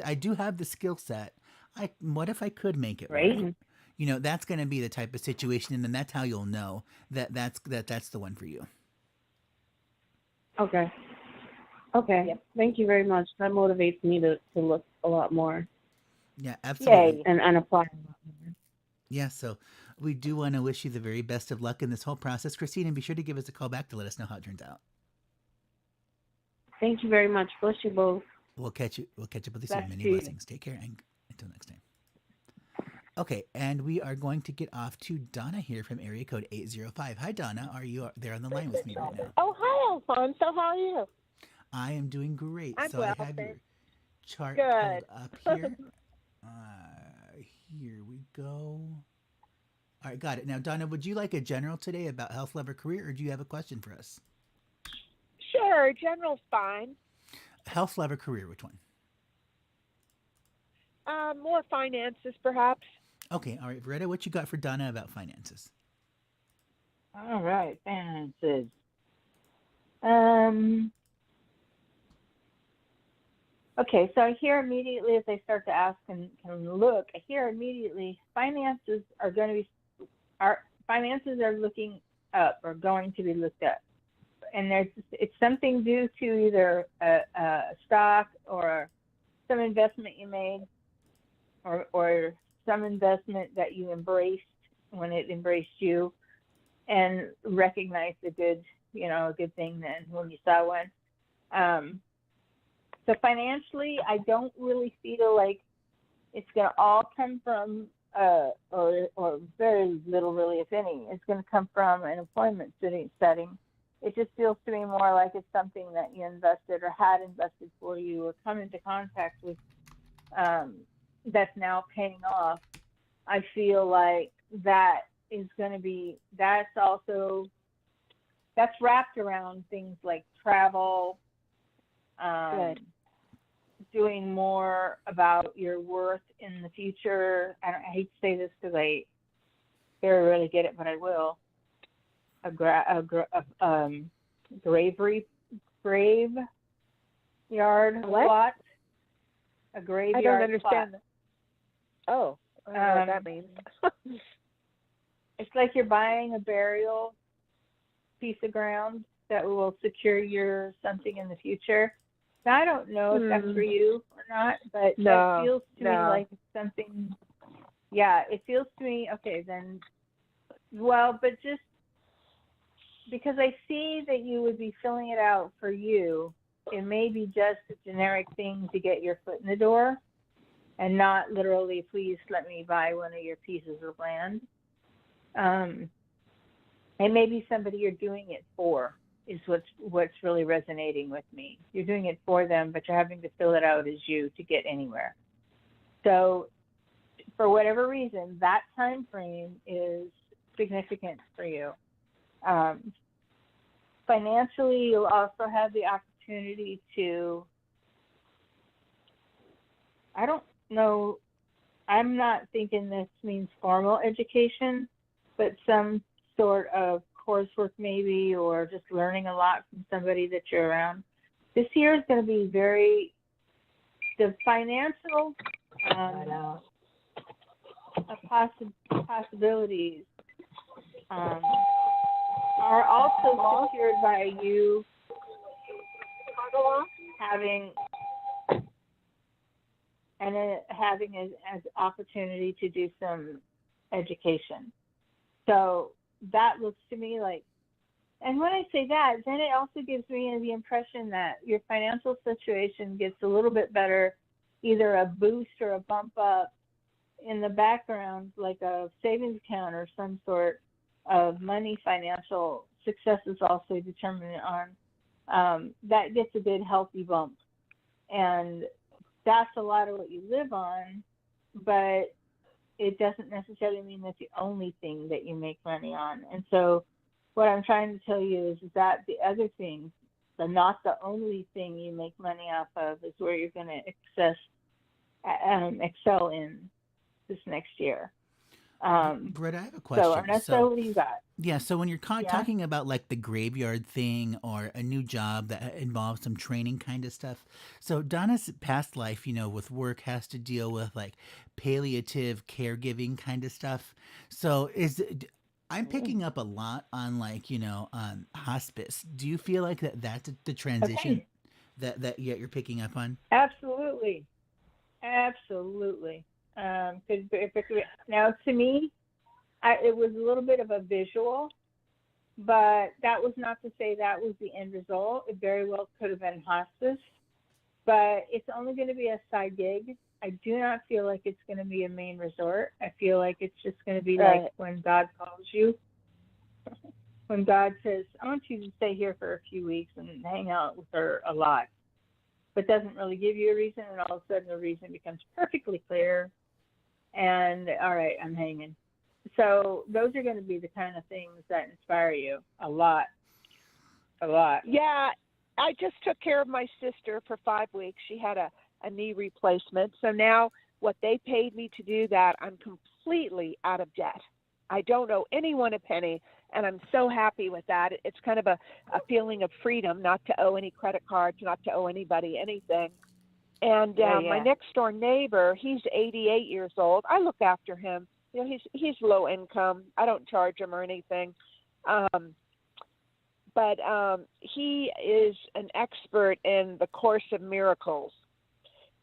I do have the skill set. What if I could make it Right. work? That's going to be the type of situation, and then that's how you'll know that's the one for you. Okay. Okay. Yep. Thank you very much. That motivates me to look a lot more Yeah, absolutely. Yay. and apply. Yeah, so we do want to wish you the very best of luck in this whole process, Christine, and be sure to give us a call back to let us know how it turns out. Thank you very much. Bless you both. We'll catch up with you soon. Bless Many you. blessings. Take care, and until next time. Okay, and we are going to get off to Donna here from area code 805. Hi, Donna. Are you there on the line with me right now? Oh, hi, Alfonso. How are you? I am doing great. I'm So well, I have your thanks. chart Good. pulled up here. Here we go. All right, got it. Now, Donna, would you like a general today about health, love, or career, or do you have a question for us? Sure, general's fine. Health, love, or career, which one? More finances, perhaps. Okay, all right, Veretta, what you got for Donna about finances? All right. Finances. Okay, so I hear immediately as I start to ask and look, I hear immediately finances are going to be, our finances are looking up or going to be looked up. And it's something due to either a stock or some investment you made or some investment that you embraced when it embraced you and recognized a good thing then when you saw one. So financially, I don't really feel like it's going to all come from, or very little really, if any, it's going to come from an employment setting. It just feels to me more like it's something that you invested or had invested for you or come into contact with that's now paying off. I feel like that is going to be, that's wrapped around things like travel, Good. doing more about your worth in the future. I hate to say this because I barely really get it, but I will. Graveyard What? plot. A I graveyard don't understand. plot. Oh, I don't know what that means. It's like you're buying a burial piece of ground that will secure your something in the future. Now, I don't know if that's for you or not, but No, that feels to me no. like it's something. Yeah, it feels to me, okay, then, well, but just because I see that you would be filling it out for you, it may be just a generic thing to get your foot in the door and not literally, please let me buy one of your pieces of land. It may be somebody you're doing it for is what's really resonating with me. You're doing it for them, but you're having to fill it out as you to get anywhere. So for whatever reason, that time frame is significant for you. Um, Financially, you'll also have the opportunity to, I don't know, I'm not thinking this means formal education, but some sort of coursework maybe, or just learning a lot from somebody that you're around. This year is going to be the financial possibilities are also secured by you having as opportunity to do some education. So that looks to me like, and when I say that, then it also gives me the impression that your financial situation gets a little bit better, either a boost or a bump up in the background, like a savings account or some sort of money. Financial success is also determined on that gets a good healthy bump, and that's a lot of what you live on, but it doesn't necessarily mean that's the only thing that you make money on. And so what I'm trying to tell you is that the other things, not the only thing you make money off of, is where you're going to excel in this next year. Britta, I have a question. So, Ernesto, what do you got? Yeah, so when you're talking about like the graveyard thing or a new job that involves some training kind of stuff, so Donna's past life, with work has to deal with like palliative caregiving kind of stuff. So I'm picking up a lot on like, on hospice. Do you feel like that's the transition that you're picking up on? Absolutely. Now, to me, it was a little bit of a visual, but that was not to say that was the end result. It very well could have been hospice, but it's only going to be a side gig. I do not feel like it's going to be a main resort. I feel like it's just going to be like when God calls you. When God says, I want you to stay here for a few weeks and hang out with her a lot, but doesn't really give you a reason, and all of a sudden the reason becomes perfectly clear, and all right, I'm hanging. So those are going to be the kind of things that inspire you a lot. Yeah, I just took care of my sister for 5 weeks. She had a knee replacement. So now what they paid me to do that, I'm completely out of debt. I don't owe anyone a penny, and I'm so happy with that. It's kind of a feeling of freedom, not to owe any credit cards, not to owe anybody anything. And my next door neighbor, he's 88 years old. I look after him. He's low income. I don't charge him or anything. But he is an expert in the Course of Miracles.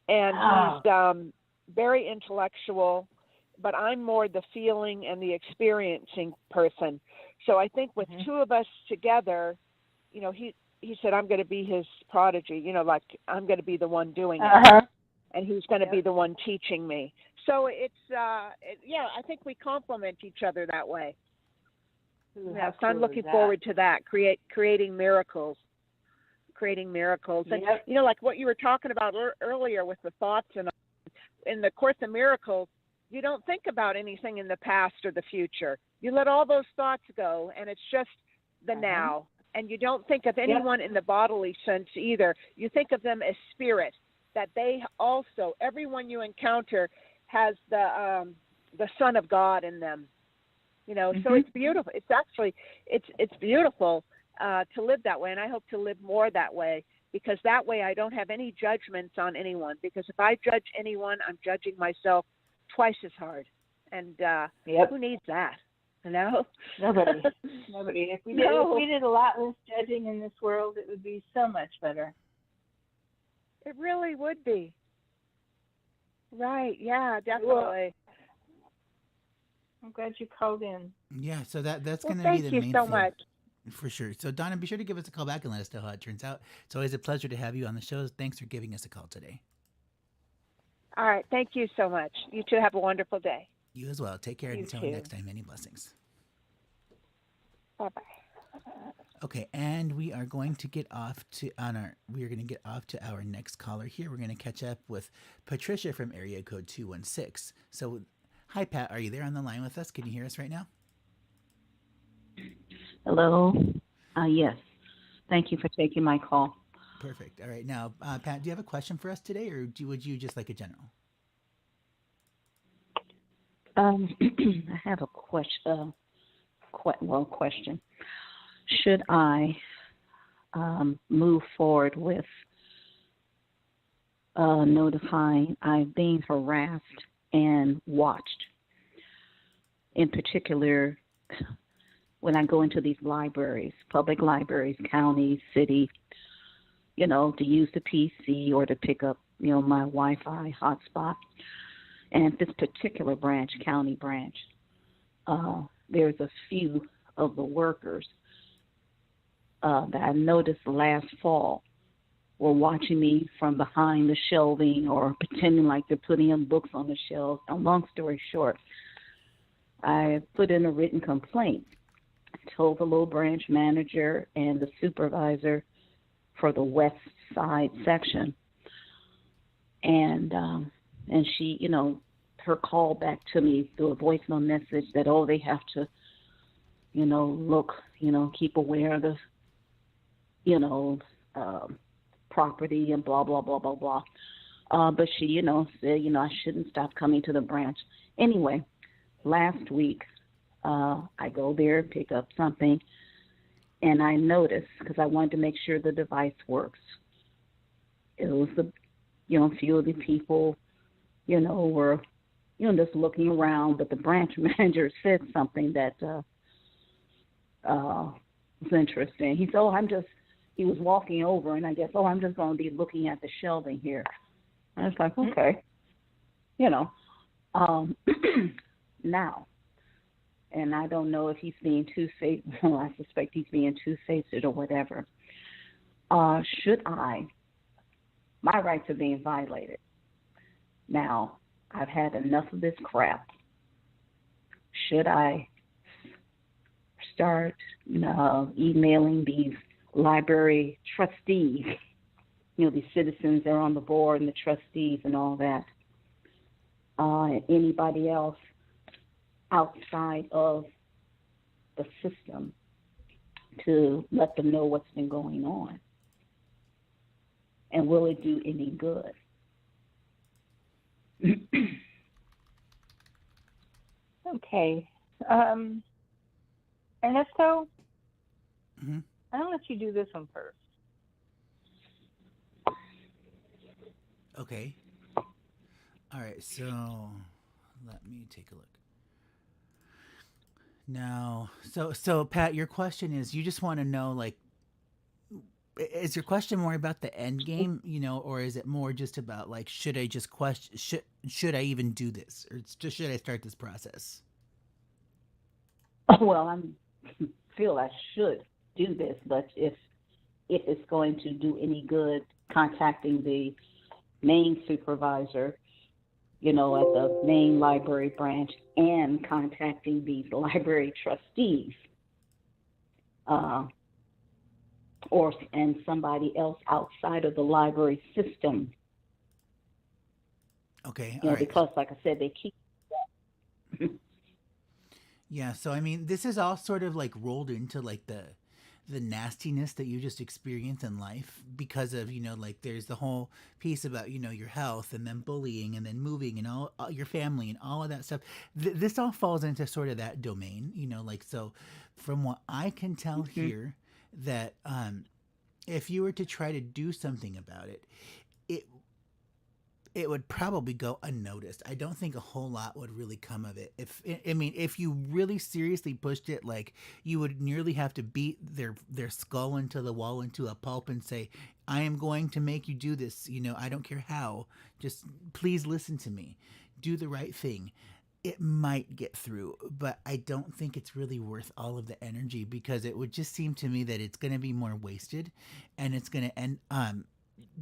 And he's very intellectual, but I'm more the feeling and the experiencing person. So I think with two of us together, he said, I'm going to be his prodigy, like I'm going to be the one doing it. And he's going to be the one teaching me. So it's, I think we complement each other that way. Yeah, so I'm looking forward to that, creating miracles. And, like what you were talking about earlier with the thoughts and in the Course of Miracles, you don't think about anything in the past or the future. You let all those thoughts go, and it's just the now. And you don't think of anyone in the bodily sense either. You think of them as spirit, that they also, everyone you encounter has the Son of God in them. So it's beautiful. It's actually, it's beautiful to live that way, and I hope to live more that way, because that way I don't have any judgments on anyone, because if I judge anyone, I'm judging myself twice as hard, and who needs that? Nobody. If we did a lot less judging in this world, it would be so much better. It really would be. Right? Yeah, definitely. I'm glad you called in. Yeah, so that's going to be the main thing. Thank you so much. For sure. So, Donna, be sure to give us a call back and let us know how it turns out. It's always a pleasure to have you on the show. Thanks for giving us a call today. All right. Thank you so much. You two have a wonderful day. You as well. Take care. Until next time, many blessings. Bye-bye. Okay, and we are going to get off to our next caller here. We're going to catch up with Patricia from area code 216. So, hi Pat, are you there on the line with us? Can you hear us right now? Hello. Yes. Thank you for taking my call. Perfect. All right. Now, Pat, do you have a question for us today, or would you just like a general? I have a question. Question. Should I move forward with notifying I'm being harassed and watched? In particular, when I go into these libraries, public libraries, county, city, to use the PC or to pick up, my Wi-Fi hotspot. And this particular branch, county branch, there's a few of the workers that I noticed last fall were watching me from behind the shelving or pretending like they're putting in books on the shelves. And long story short, I put in a written complaint, told the little branch manager and the supervisor for the west side section. And she, her call back to me through a voicemail message that, they have to, look, keep aware of the, property and blah, blah, blah, blah, blah. But she, said, I shouldn't stop coming to the branch. Anyway, last week, I go there, pick up something, and I noticed, because I wanted to make sure the device works. It was the, few of the people, were, just looking around, but the branch manager said something that was interesting. He said, he was walking over, and I guess, I'm just going to be looking at the shelving here. I was like, okay, now, and I don't know if he's being two-faced. Well, I suspect he's being two-faced or whatever. Should my rights are being violated. Now, I've had enough of this crap. Should I start emailing these library trustees, these citizens that are on the board and the trustees and all that, and anybody else outside of the system to let them know what's been going on? And will it do any good? Okay. Ernesto, Mm-hmm. I'm going to let you do this one first. Okay. All right. So let me take a look. Now, so Pat, your question is, you just want to know, like, is your question more about the end game, or is it more just about, like, should I just should I even do this, or it's just should I start this process? Well, I feel I should do this, but if it's going to do any good, contacting the main supervisor, at the main library branch, and contacting these library trustees, and somebody else outside of the library system. Okay, all right. Because, like I said, they keep. Yeah, so I mean, this is all sort of like rolled into like the nastiness that you just experience in life because of, like there's the whole piece about, your health, and then bullying, and then moving, and all your family and all of that stuff. This all falls into sort of that domain, like, so from what I can tell here, that if you were to try to do something about it, it would probably go unnoticed. I don't think a whole lot would really come of it. If you really seriously pushed it, like, you would nearly have to beat their skull into the wall, into a pulp, and say, I am going to make you do this. I don't care how. Just please listen to me. Do the right thing. It might get through, but I don't think it's really worth all of the energy, because it would just seem to me that it's going to be more wasted, and it's going to end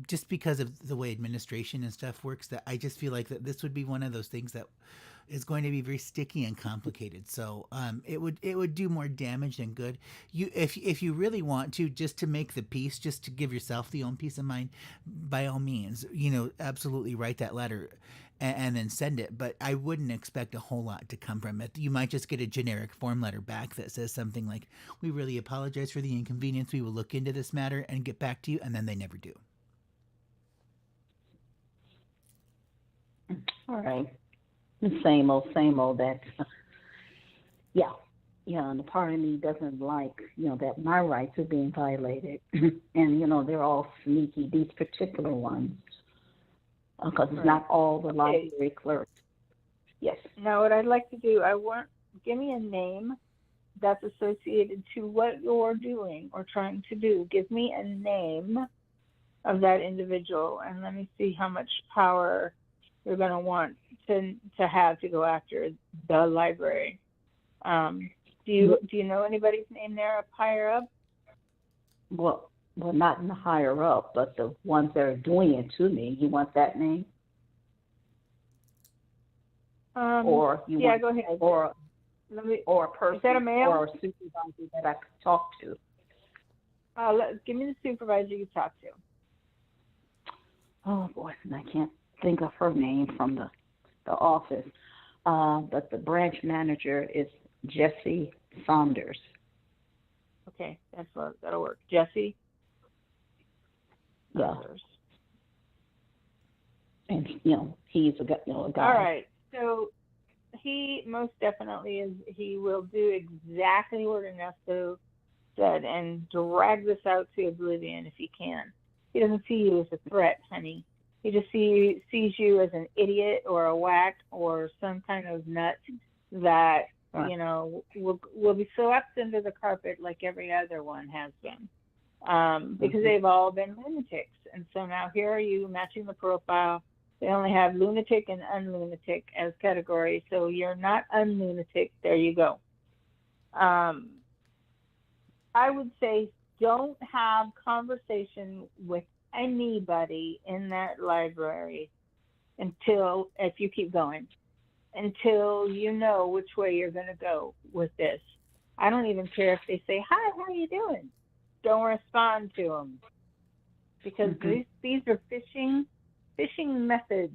just because of the way administration and stuff works, that I just feel like that this would be one of those things that is going to be very sticky and complicated. So it would do more damage than good. If you really want to, just to make the peace, just to give yourself the own peace of mind, by all means, absolutely write that letter and then send it. But I wouldn't expect a whole lot to come from it. You might just get a generic form letter back that says something like, "We really apologize for the inconvenience. We will look into this matter and get back to you," and then they never do. All right. The same old. That, yeah. Yeah, and the part of me doesn't like, that my rights are being violated. And, they're all sneaky, these particular ones. Because it's not all the library clerks. Yes. Now, what I'd like to do, give me a name that's associated to what you're doing or trying to do. Give me a name of that individual, and let me see how much power you're going to want to have to go after the library. Do you know anybody's name there up higher up? Well, not in the higher up, but the ones that are doing it to me. You want that name? Or you want, go ahead. Or a person, is that a male? or a supervisor that I could talk to. Give me the supervisor you talk to. Oh boy, and I can't think of her name from the office. But the branch manager is Jesse Saunders. Okay, that'll work. Jesse. Yeah. Saunders. And he's a guy. All right. So he most definitely is. He will do exactly what Ernesto said and drag this out to oblivion if he can. He doesn't see you as a threat, honey. He just sees you as an idiot or a whack or some kind of nut that will be swept under the carpet like every other one has been, because they've all been lunatics. And so now here are you matching the profile. They only have lunatic and unlunatic as categories, so you're not unlunatic. There you go. I would say don't have conversation with anybody in that library if you keep going, until you know which way you're going to go with this. I don't even care if they say, "Hi, how are you doing?" Don't respond to them, because these are phishing methods,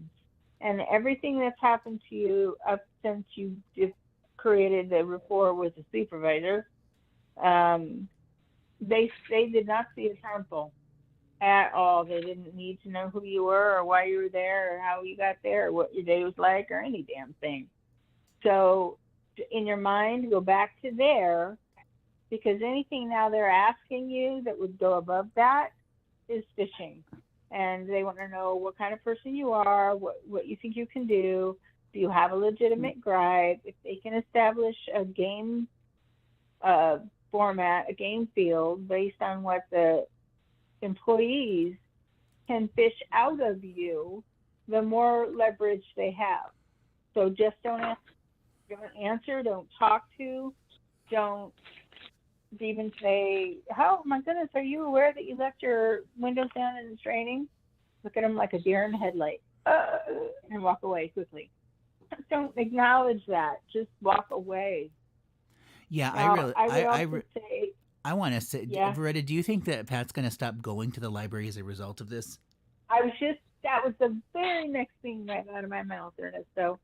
and everything that's happened to you up since you just created the rapport with the supervisor, they did not see it harmful at all. They didn't need to know who you were or why you were there or how you got there or what your day was like or any damn thing. So in your mind, go back to there, because anything now they're asking you that would go above that is phishing. And they want to know what kind of person you are, what you think you can do you have a legitimate gripe, if they can establish a game format, a game field based on what the employees can fish out of you, the more leverage they have. So just don't answer, don't talk to, don't even say, "Oh my goodness, are you aware that you left your windows down in the training?" Look at them like a deer in the headlight, and walk away quickly. Don't acknowledge that. Just walk away. Yeah, Now, I want to say, Yeah. Veretta, do you think that Pat's going to stop going to the library as a result of this? That was the very next thing right out of my mouth, Ernesto.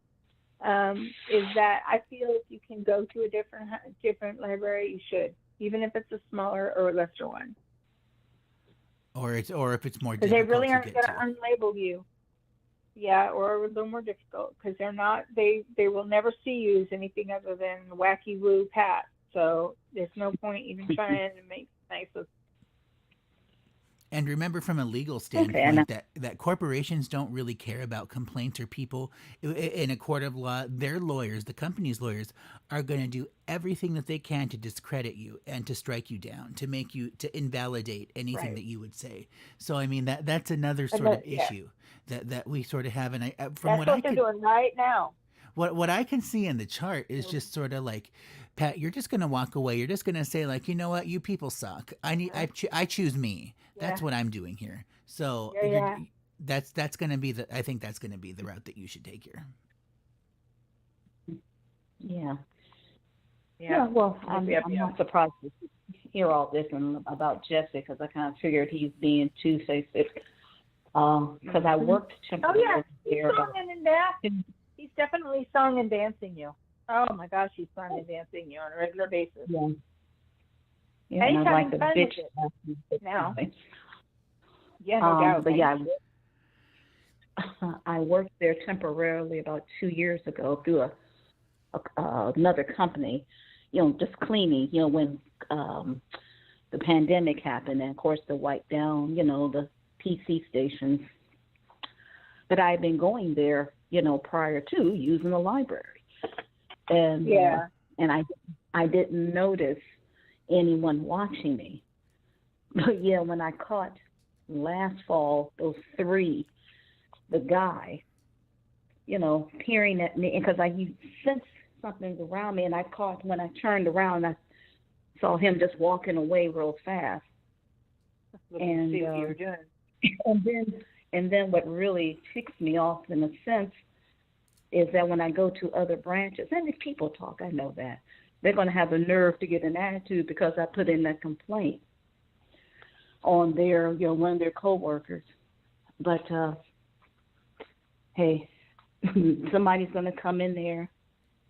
Is that I feel if you can go to a different library, you should, even if it's a smaller or lesser one. Or if it's more Because difficult they really aren't to going get to unlabel you. Yeah, or a little more difficult, because they're not. They will never see you as anything other than wacky woo Pat. So there's no point even trying to make nice with. And remember, from a legal standpoint, that corporations don't really care about complaints or people. In a court of law, their lawyers, the company's lawyers, are going to do everything that they can to discredit you and to strike you down, to invalidate anything that you would say. So, I mean, that's another sort of issue that we sort of have. And That's what they're doing right now. What I can see in the chart is just sort of like, Pat, you're just going to walk away. You're just going to say, like, you know what, you people suck. I choose me. That's what I'm doing here. So that's going to be I think that's going to be the route that you should take here. Yeah. Well, I'm not surprised to hear all this about Jesse, because I kind of figured he's being two-faced. because I worked Oh temporarily yeah, he's there about songing and dancing. He's definitely song and dancing you. Oh my gosh, he's song and dancing you on a regular basis. yeah, yeah, And and he's I having like the fun bitch with it now. thing. Yeah, no doubt. But Right? yeah, I worked there temporarily about 2 years ago through another company, just cleaning, when the pandemic happened, and of course they wiped down, the PC stations. But I had been going there, prior to using the library, and Yeah. and I didn't notice anyone watching me. But yeah, when I caught last fall those three, the guy, peering at me, because I sensed something around me, and I caught when I turned around, I saw him just walking away real fast. Looking to see what you were doing. And then what really ticks me off in a sense is that when I go to other branches, and if people talk, I know that they're going to have the nerve to get an attitude because I put in that complaint on their, one of their coworkers. But hey, somebody's going to come in there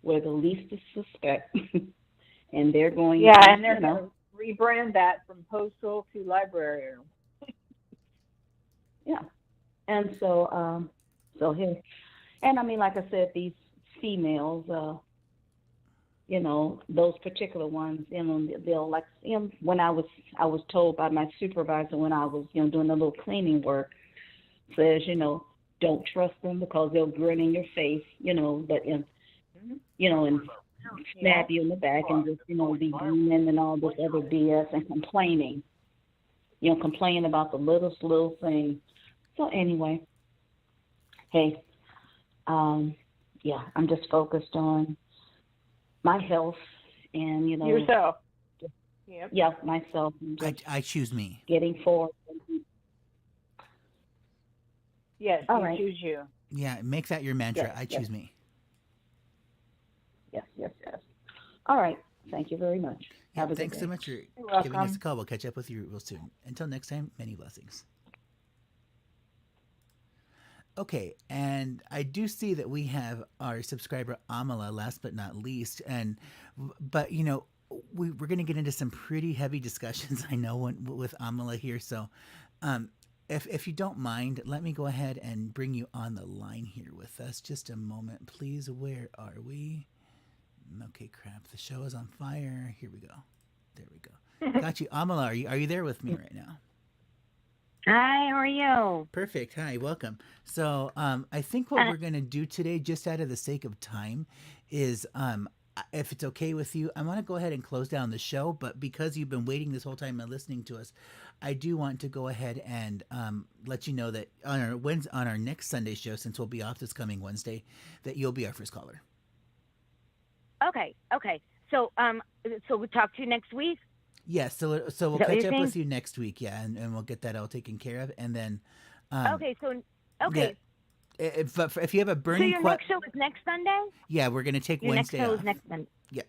where the least is suspect, and they're going Yeah, to, and they're going to rebrand that from postal to library. Yeah. And so here, and I mean, like I said, these females, those particular ones, they'll like, when I was told by my supervisor when I was, doing a little cleaning work, says, don't trust them because they'll grin in your face, but, and stab you in the back and just, be grinning and all this other BS and complaining, complaining about the little thing. So anyway, hey, yeah, I'm just focused on my health and, Yourself. Yep. Yeah, myself. And just I choose me. getting forward. Yes, All you right. choose you. Yeah, make that your mantra. Yes, I choose me. Yes. All right. Thank you very much. Yeah, Have a thanks good so day. much for You're giving us welcome. a call. We'll catch up with you real soon. Until next time, many blessings. Okay, and I do see that we have our subscriber Amala, last but not least, but we're going to get into some pretty heavy discussions. I know with Amala here, so if you don't mind, let me go ahead and bring you on the line here with us. Just a moment, please. Where are we? Okay, crap. The show is on fire. Here we go. There we go. Got you, Amala. Are you there with me right now? Hi, how are you? Perfect. Hi, welcome. So I think what we're going to do today, just out of the sake of time, is if it's okay with you, I want to go ahead and close down the show. But because you've been waiting this whole time and listening to us, I do want to go ahead and let you know that on our next Sunday show, since we'll be off this coming Wednesday, that you'll be our first caller. Okay. So we'll talk to you next week. Yes, so we'll catch up with you next week, yeah, and we'll get that all taken care of, and then. Okay. Yeah, if you have a burning. So your next show is next Sunday. Yeah, we're gonna take your Wednesday next show off. is next Sunday. Yeah.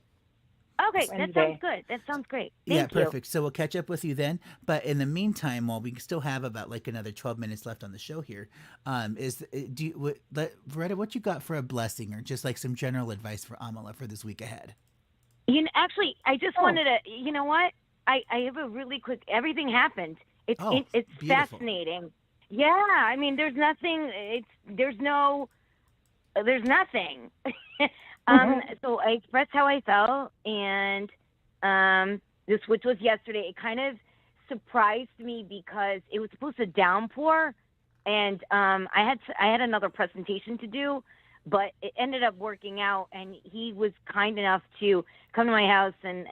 Okay, Wednesday. that sounds good. That sounds great. Yeah, Thank you. perfect. So we'll catch up with you then. But in the meantime, while we still have about like another 12 minutes left on the show here, Veretta, what you got for a blessing or just like some general advice for Amala for this week ahead? Actually, I just wanted to. You know what? I have a really quick. Everything happened. It's beautiful. fascinating. Yeah, I mean, there's nothing. There's nothing. So I expressed how I felt, and this, which was yesterday, it kind of surprised me because it was supposed to downpour, and I had another presentation to do, but it ended up working out, and he was kind enough to come to my house, and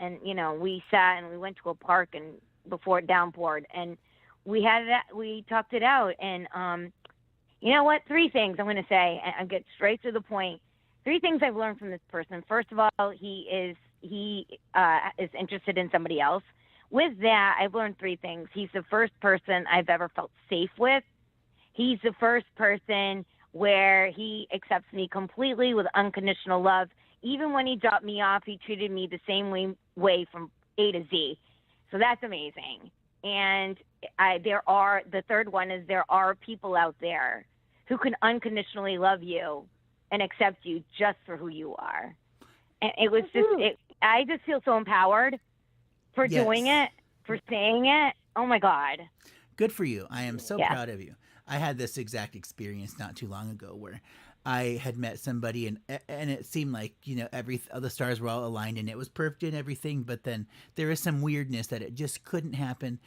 we sat and we went to a park, and before it downpoured, and we talked it out, and you know what? 3 things I'm going to say, and I'll get straight to the point. 3 things I've learned from this person. First of all, he is interested in somebody else. With that, I've learned 3 things. He's the first person I've ever felt safe with. He's the first person where he accepts me completely with unconditional love. Even when he dropped me off, he treated me the same way from A to Z. So that's amazing. And the third one is there are people out there who can unconditionally love you and accept you just for who you are. And it was I just feel so empowered for doing it, for saying it. Oh my God. Good for you. I am so proud of you. I had this exact experience not too long ago where I had met somebody and it seemed like, the stars were all aligned and it was perfect and everything, but then there is some weirdness that it just couldn't happen.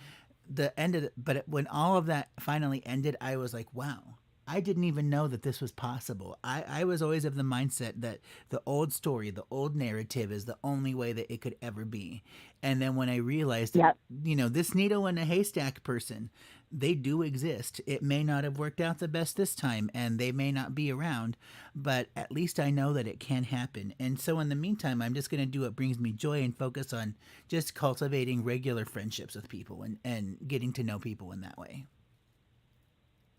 When all of that finally ended, I was like, wow, I didn't even know that this was possible. I was always of the mindset that the old story, the old narrative is the only way that it could ever be. And then when I realized that, this needle in a haystack person, they do exist. It may not have worked out the best this time and they may not be around, but at least I know that it can happen. And so in the meantime, I'm just going to do what brings me joy and focus on just cultivating regular friendships with people and getting to know people in that way.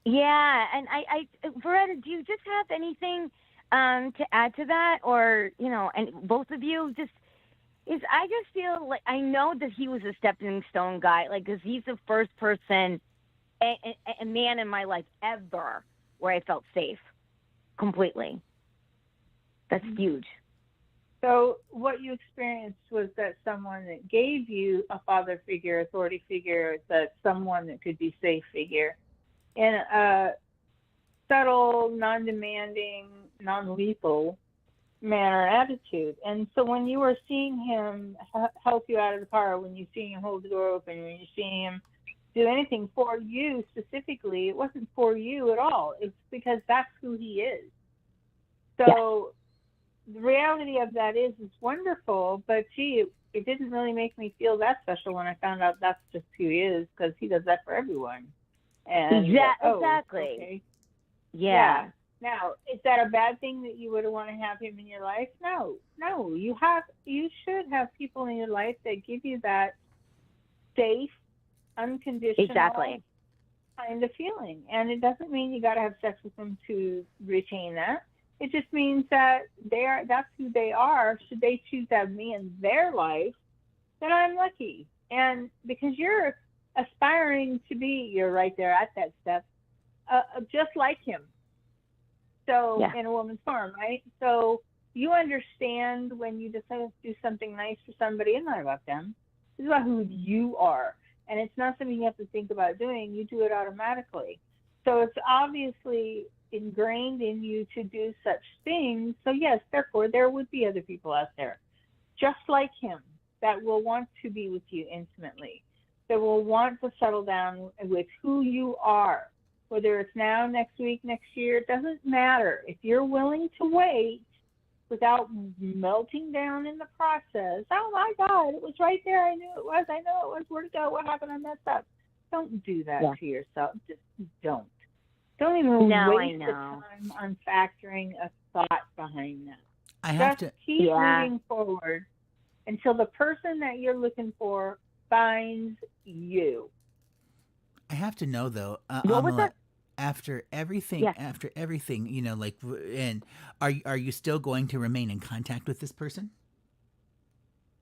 Yeah, and I Veretta, do you just have anything to add to that, or and both of you I just feel like I know that he was a stepping stone guy, like because he's the first person, a man in my life ever where I felt safe completely. That's huge. So what you experienced was that someone that gave you a father figure, authority figure, that someone that could be safe figure, in a subtle, non-demanding, non-lethal manner attitude. And so when you were seeing him help you out of the car, when you see him hold the door open, when you see him do anything for you specifically, it wasn't for you at all. It's because that's who he is. So the reality of that is it's wonderful, but gee, it didn't really make me feel that special when I found out that's just who he is, because he does that for everyone. And exactly. Okay. Yeah. Now, is that a bad thing that you would want to have him in your life? No. You should have people in your life that give you that safe, unconditional kind of feeling. And it doesn't mean you got to have sex with them to retain that. It just means that that's who they are. Should they choose to have me in their life, then I'm lucky. And because you're aspiring to be, you're right there at that step, just like him. So in a woman's form, right? So you understand when you decide to do something nice for somebody, it's not about them. It's about who you are. And it's not something you have to think about doing. You do it automatically. So it's obviously ingrained in you to do such things. So yes, therefore, there would be other people out there just like him that will want to be with you intimately, that will want to settle down with who you are. Whether it's now, next week, next year, it doesn't matter. If you're willing to wait without melting down in the process, oh my God, it was right there. I knew it was. I know it was. Where'd it go? What happened? I messed up. Don't do that to yourself. Just don't. Don't even waste the time on factoring a thought behind that. Just keep moving forward until the person that you're looking for finds you. I have to know though, after everything, and are you still going to remain in contact with this person?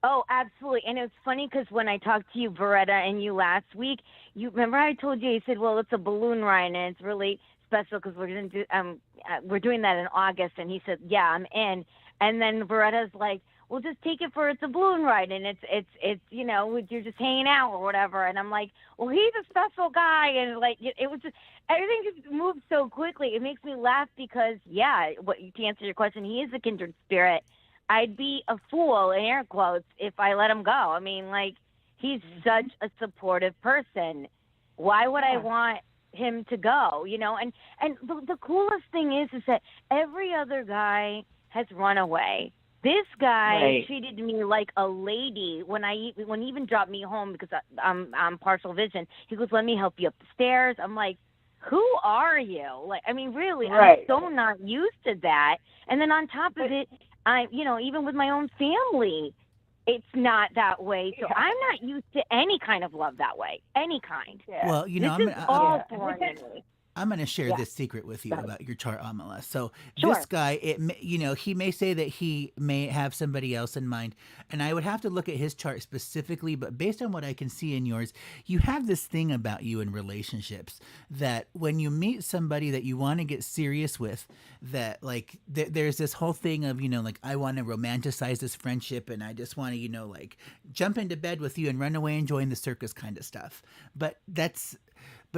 Oh, absolutely. And it's funny because when I talked to you, Veretta, and you last week, you remember I told you, said, well, it's a balloon ride and it's really special because we're going to do, we're doing that in August. And he said, yeah, I'm in. And then Veretta's like, well, just take it for it's a balloon ride and it's you're just hanging out or whatever. And I'm like, well, he's a special guy, and like it was just everything just moved so quickly. It makes me laugh because to answer your question, he is a kindred spirit. I'd be a fool in air quotes if I let him go. I mean, like he's such a supportive person. Why would I want him to go? And the coolest thing is that every other guy has run away. This guy treated me like a lady when he even dropped me home because I'm partial vision. He goes, let me help you up the stairs. I'm like, who are you? Like, I mean, really, I'm so not used to that. And then on top of it, even with my own family, it's not that way. So I'm not used to any kind of love that way, any kind. Well, this is all foreign to me. I'm going to share Yeah. this secret with you Got it. about your chart, Amala. So Sure. this guy, he may say that he may have somebody else in mind, and I would have to look at his chart specifically, but based on what I can see in yours, you have this thing about you in relationships that when you meet somebody that you want to get serious with, that like there's this whole thing of, like I want to romanticize this friendship and I just want to, like jump into bed with you and run away and join the circus kind of stuff. But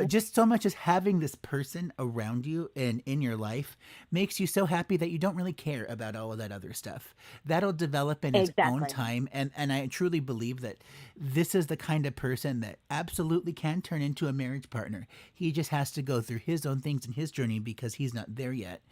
just so much as having this person around you and in your life makes you so happy that you don't really care about all of that other stuff. That'll develop in its own Exactly. time. And I truly believe that this is the kind of person that absolutely can turn into a marriage partner. He just has to go through his own things in his journey because he's not there yet.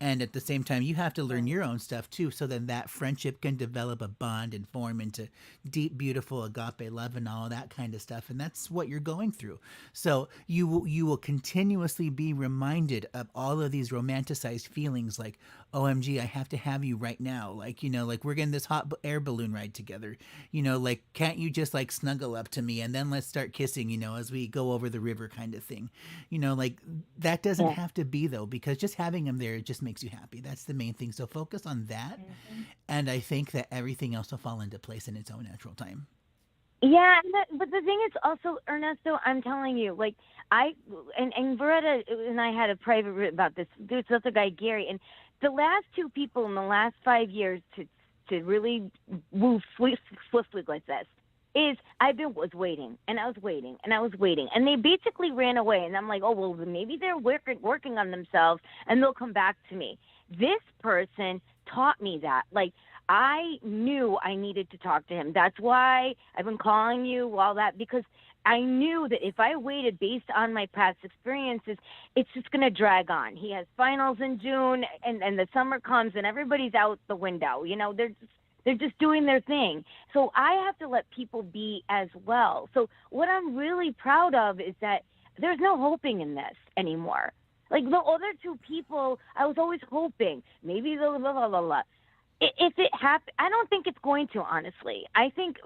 And at the same time, you have to learn your own stuff too, so then that friendship can develop a bond and form into deep, beautiful agape love and all that kind of stuff. And that's what you're going through. So you will continuously be reminded of all of these romanticized feelings, like, OMG, I have to have you right now. Like, like we're getting this hot air balloon ride together. Like, can't you just like snuggle up to me and then let's start kissing, as we go over the river kind of thing. Like that doesn't have to be though, because just having him there just makes you happy. That's the main thing. So focus on that. And I think that everything else will fall into place in its own natural time. Yeah, but the thing is also, Ernesto, I'm telling you, like, and Beretta and I had a private about this. There's this other guy, Gary, and the last two people in the last 5 years to really move swiftly like this is was waiting, and I was waiting, and I was waiting, and they basically ran away, and I'm like, oh, well, maybe they're working on themselves, and they'll come back to me. This person taught me that, like, I knew I needed to talk to him. That's why I've been calling you, all that, because I knew that if I waited based on my past experiences, it's just going to drag on. He has finals in June, and the summer comes, and everybody's out the window. They're just doing their thing. So I have to let people be as well. So what I'm really proud of is that there's no hoping in this anymore. Like the other two people, I was always hoping maybe blah, blah, blah, blah, blah. If it happens, I don't think it's going to, honestly. I think,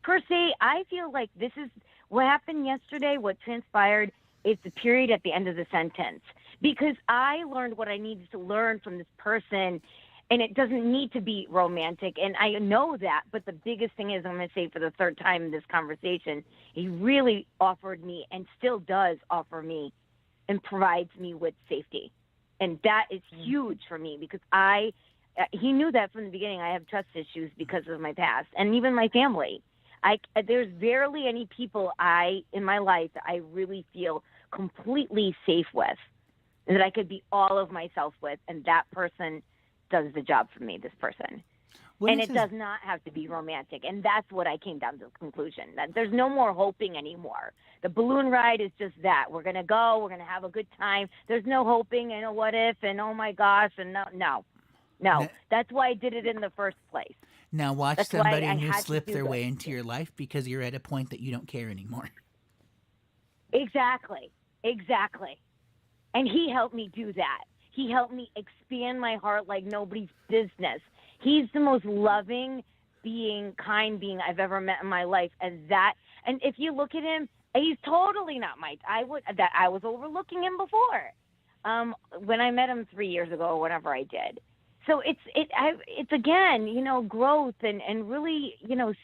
per se, I feel like this is what happened yesterday, what transpired is the period at the end of the sentence. Because I learned what I needed to learn from this person, and it doesn't need to be romantic. And I know that, but the biggest thing is, I'm going to say for the third time in this conversation, he really offered me and still does offer me and provides me with safety. And that is huge for me because he knew that from the beginning. I have trust issues because of my past and even my family. There's barely any people in my life that I really feel completely safe with and that I could be all of myself with. And that person does the job for me, this person. It does not have to be romantic. And that's what I came down to the conclusion, that there's no more hoping anymore. The balloon ride is just that. We're going to go. We're going to have a good time. There's no hoping and a what if and oh, my gosh. And no. That's why I did it in the first place. Now watch somebody new slip their way into your life because you're at a point that you don't care anymore. Exactly. And he helped me do that. He helped me expand my heart like nobody's business. He's the most loving kind being I've ever met in my life. And if you look at him, he's totally not I was overlooking him before. When I met him 3 years ago, or whatever I did. So it's again, growth and really,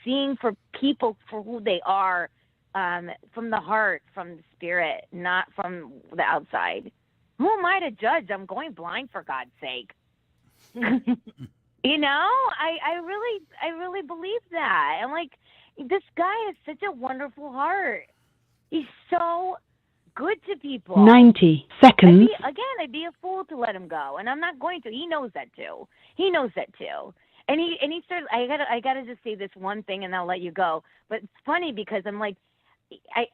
seeing for people for who they are, from the heart, from the spirit, not from the outside. Who am I to judge? I'm going blind, for God's sake. I really believe that. I'm like, this guy has such a wonderful heart. He's so good to people. 90 seconds. I'd be a fool to let him go, and I'm not going to. He knows that too. And he started. I gotta just say this one thing, and I'll let you go. But it's funny because I'm like,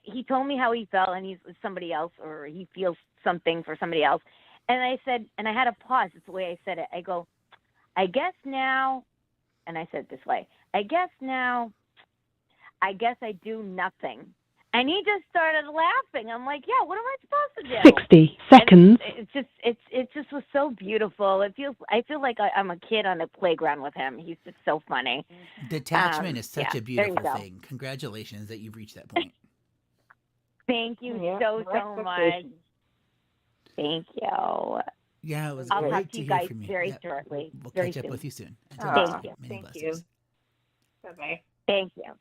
he told me how he felt, and he's somebody else, or he feels something for somebody else. And I said, and I had to pause. It's the way I said it. I go, I guess now, and I said it this way. I guess now, I do nothing. And he just started laughing. I'm like, yeah, what am I supposed to do? 60 seconds. It just was so beautiful. I feel like I'm a kid on a playground with him. He's just so funny. Detachment is such a beautiful thing. Congratulations that you've reached that point. Thank you so much. Thank you. Yeah, it was I'll great talk to to you hear guys from you. very Yep. shortly. We'll very catch up soon. with you soon. Until Aw, next Thank time, you. many thank blessings. you. Bye-bye. Thank you.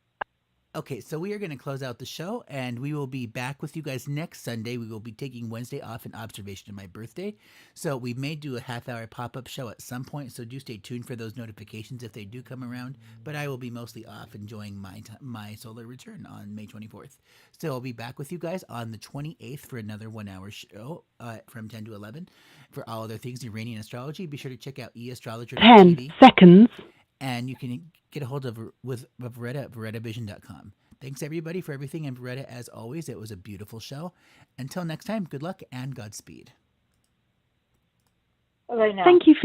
Okay, so we are going to close out the show, and we will be back with you guys next Sunday. We will be taking Wednesday off in observation of my birthday. So we may do a half-hour pop-up show at some point, so do stay tuned for those notifications if they do come around. But I will be mostly off enjoying my solar return on May 24th. So I'll be back with you guys on the 28th for another 1-hour show from 10 to 11. For all other things Uranian Astrology, be sure to check out 10 eastrologer.tv. seconds. And you can get a hold of Veretta at VerettaVision.com. Thanks, everybody, for everything. And Veretta, as always, it was a beautiful show. Until next time, good luck and Godspeed. Bye-bye now. Thank you for